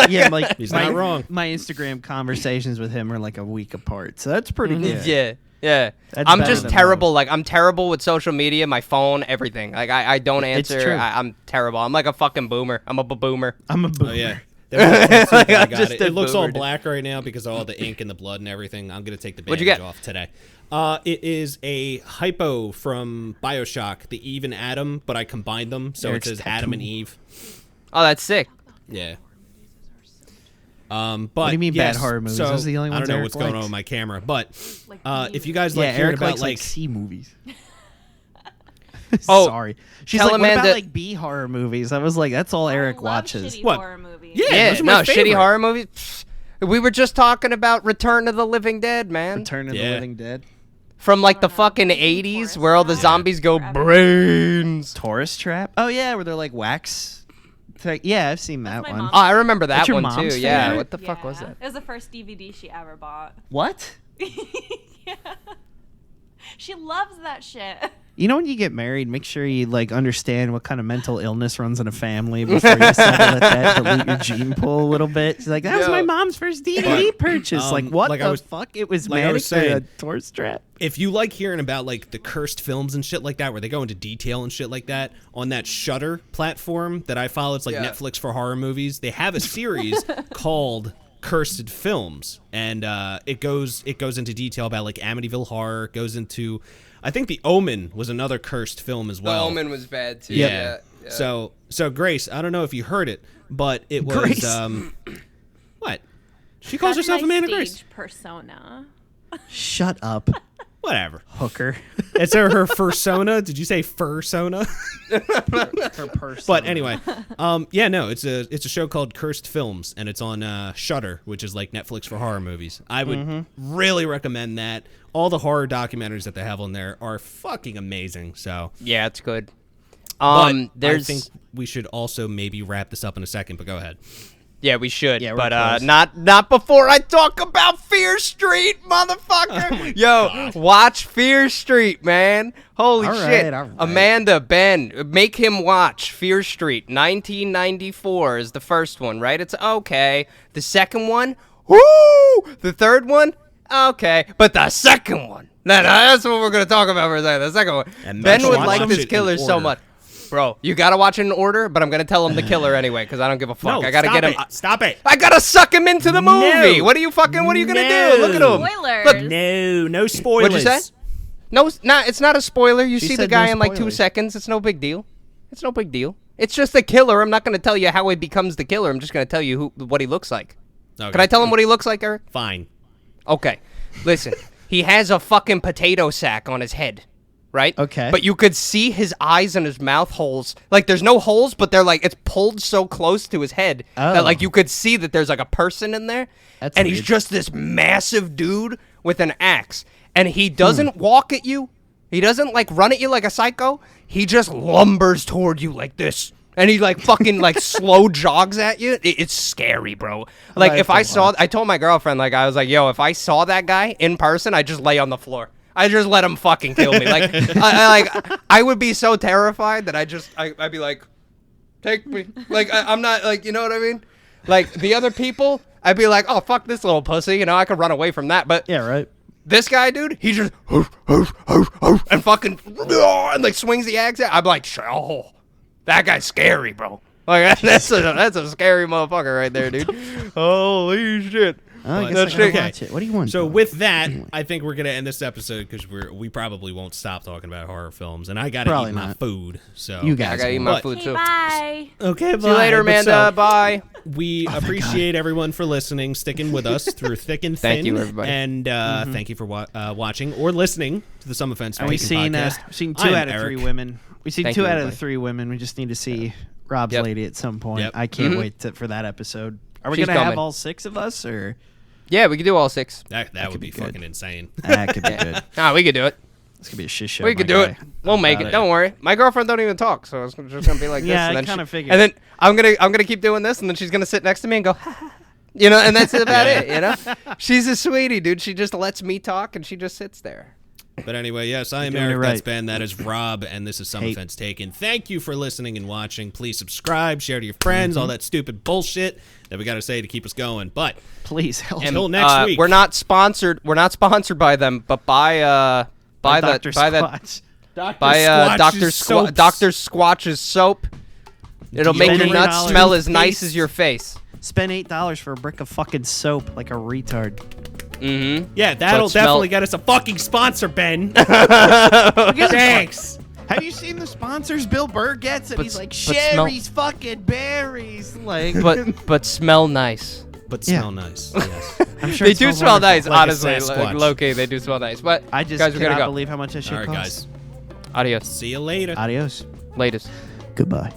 Yeah, like He's not wrong. My Instagram conversations with him are like a week apart, so that's pretty good. Yeah. That's I'm better just than terrible. Like, I'm terrible with social media, my phone, everything. Like, I don't It's answer. true. I'm terrible. I'm like a fucking boomer. I'm a boomer. I'm a boomer. Oh yeah. I got Just it. a It looks all boomer. black right now because of all the ink and the blood and everything. I'm gonna take the What'd you bandage get? off today. It is a hypo from BioShock, the Eve and Adam, but I combined them, so Eric's it says Adam and tattoo. Eve. Oh, that's sick. Yeah. But What do you mean yes, bad horror movies? So, Those are the only I ones don't know Eric what's going on likes. with my camera, but Like if you guys like Yeah, hearing Eric about likes like C movies. Oh, Sorry. She's tell like, what about Amanda- like B horror movies? I was like, that's all Eric I love watches. shitty What? horror movies. Yeah, Yeah, those are my no, shitty favorite. horror movies. Pfft. We were just talking about Return of the Living Dead, man. Return of the Yeah. Living Dead. From like the know. fucking Maybe 80s Forrest where all the Gump. zombies go Forever. brains. Tourist Trap. Oh yeah, where they're like wax. Yeah, I've seen that my one. mom's Oh, I remember that That's your one mom's too. Yeah, favorite? what the fuck was that? It was the first DVD she ever bought. What? Yeah. She loves that shit. You know, when you get married, make sure you like understand what kind of mental illness runs in a family before you decide to let that dilute your gene pool a little bit. She's like, that was Yo. my mom's first DVD purchase. Like, what like I the was- fuck? It was like I manic was or a saying, tourist trap. if you like hearing about like the cursed films and shit like that, where they go into detail and shit like that, on that Shudder platform that I follow, it's like Yeah. Netflix for horror movies. They have a series called Cursed Films, and it goes into detail about like Amityville Horror. It goes into, I think The Omen was another cursed film as well. The Omen was bad too. Yeah. So Grace, I don't know if you heard it, but it was Grace. what? She calls That's herself my Amanda stage Grace. persona. Shut up, Whatever. hooker. It's her fursona. Did you say fursona? Her person. But anyway, yeah, no, it's a show called Cursed Films, and it's on Shudder, which is like Netflix for horror movies. I would really recommend that. All the horror documentaries that they have on there are fucking amazing. So, Yeah, it's good. but There's I think we should also maybe wrap this up in a second. But go ahead. yeah, we should, Yeah, we're but close. not before I talk about Fear Street, motherfucker. Yo, watch Fear Street, man. Holy All shit. right, all right. Amanda, Ben, make him watch Fear Street. 1994 is the first one, right? It's okay. The second one, woo! The third one, okay. But the second one, that's what we're gonna talk about for a second. The second one. And Ben make would sure like watch this it in killer so order. much. Bro, you gotta watch it in order, but I'm gonna tell him the killer anyway, because I don't give a fuck. No, I gotta stop get him. it. Stop it. I gotta suck him into the movie. No. What are you gonna No. do? Look at him. Spoilers. Look, No spoilers. what'd you say? No, it's not a spoiler. You She see the said guy no in like 2 spoilers. seconds. It's no big deal. It's no big deal. It's just a killer. I'm not gonna tell you how he becomes the killer. I'm just gonna tell you what he looks like. Okay. Can I tell him what he looks like, Eric? Fine. Okay. Listen, he has a fucking potato sack on his head, right? Okay. But you could see his eyes and his mouth holes. Like, there's no holes, but they're like, it's pulled so close to his head that, Oh. like, you could see that there's, like, a person in there. That's and he's weird. just this massive dude with an axe. And he doesn't walk at you. He doesn't, like, run at you like a psycho. He just lumbers toward you like this. And he, like, fucking, like, slow jogs at you. It's scary, bro. Like, if I saw... I told my girlfriend, like, I was like, yo, if I saw that guy in person, I'd just lay on the floor. I just let him fucking kill me. Like, I would be so terrified that I'd be like, take me. Like, I'm not, like, you know what I mean? Like, the other people, I'd be like, oh, fuck this little pussy. You know, I could run away from that. But Yeah, right. this guy, dude, he just, and fucking, and, like, swings the axe at. I'm like, oh, that guy's scary, bro. Like, that's a scary motherfucker right there, dude. Holy shit. Oh, I But- guess That's I gotta okay. watch it. What do you want? So with that, I think we're gonna end this episode because we probably won't stop talking about horror films, and I gotta Probably eat my not. food. So you I guys. gotta eat will. my But- food, Hey, too. bye. okay, See you later, Amanda. Bye. We appreciate everyone for listening, sticking with us through thick and thin. Thank you, everybody. And thank you for watching or listening to the Some Offense And we've Taken seen podcast. we've seen I 2 am out of Eric. 3 women. We've seen Thank 2 you, out of the everybody. 3 women. We just need to see Rob's Yep. lady at some point. Yep. I can't wait for that episode. Are we She's gonna have coming. all 6 of us, or Yeah, we could do all 6. That would could be be good. fucking insane. that could be good? Ah, we could do it. It's gonna be a shit show. We can do it. We'll make it. Don't worry. My girlfriend don't even talk, so it's just gonna be like this. Yeah, and I then kind of figured. And then I'm gonna keep doing this, and then she's gonna sit next to me and go, you know, and that's about it. You know, she's a sweetie, dude. She just lets me talk, and she just sits there. But anyway, yes, I am doing it Eric. right. That's Ben. That is Rob, and this is Some Offense Taken. Thank you for listening and watching. Please subscribe, share to your friends, all that stupid bullshit that we got to say to keep us going. But Please help. until next week, We're not sponsored. We're not sponsored by them, but by Dr. Squatch. Dr. Squatch's soap. It'll make your nuts $8 smell as nice as your face. Spend $8 for a brick of fucking soap like a retard. Mm-hmm. yeah, that'll But smell- definitely get us a fucking sponsor, Ben. Thanks. Have you seen the sponsors Bill Burr gets? And But he's like, s- but smell- Sherry's fucking berries. Like, But smell nice. But Yeah. smell nice. Yes. I'm sure They it do smells smell wonderful. nice, Like a honestly. Sasquatch. Low key, they do smell nice. But I just guys, we're cannot gonna go. believe how much that shit All right, costs. guys. Adios. See you later. Adios. Latest. Goodbye.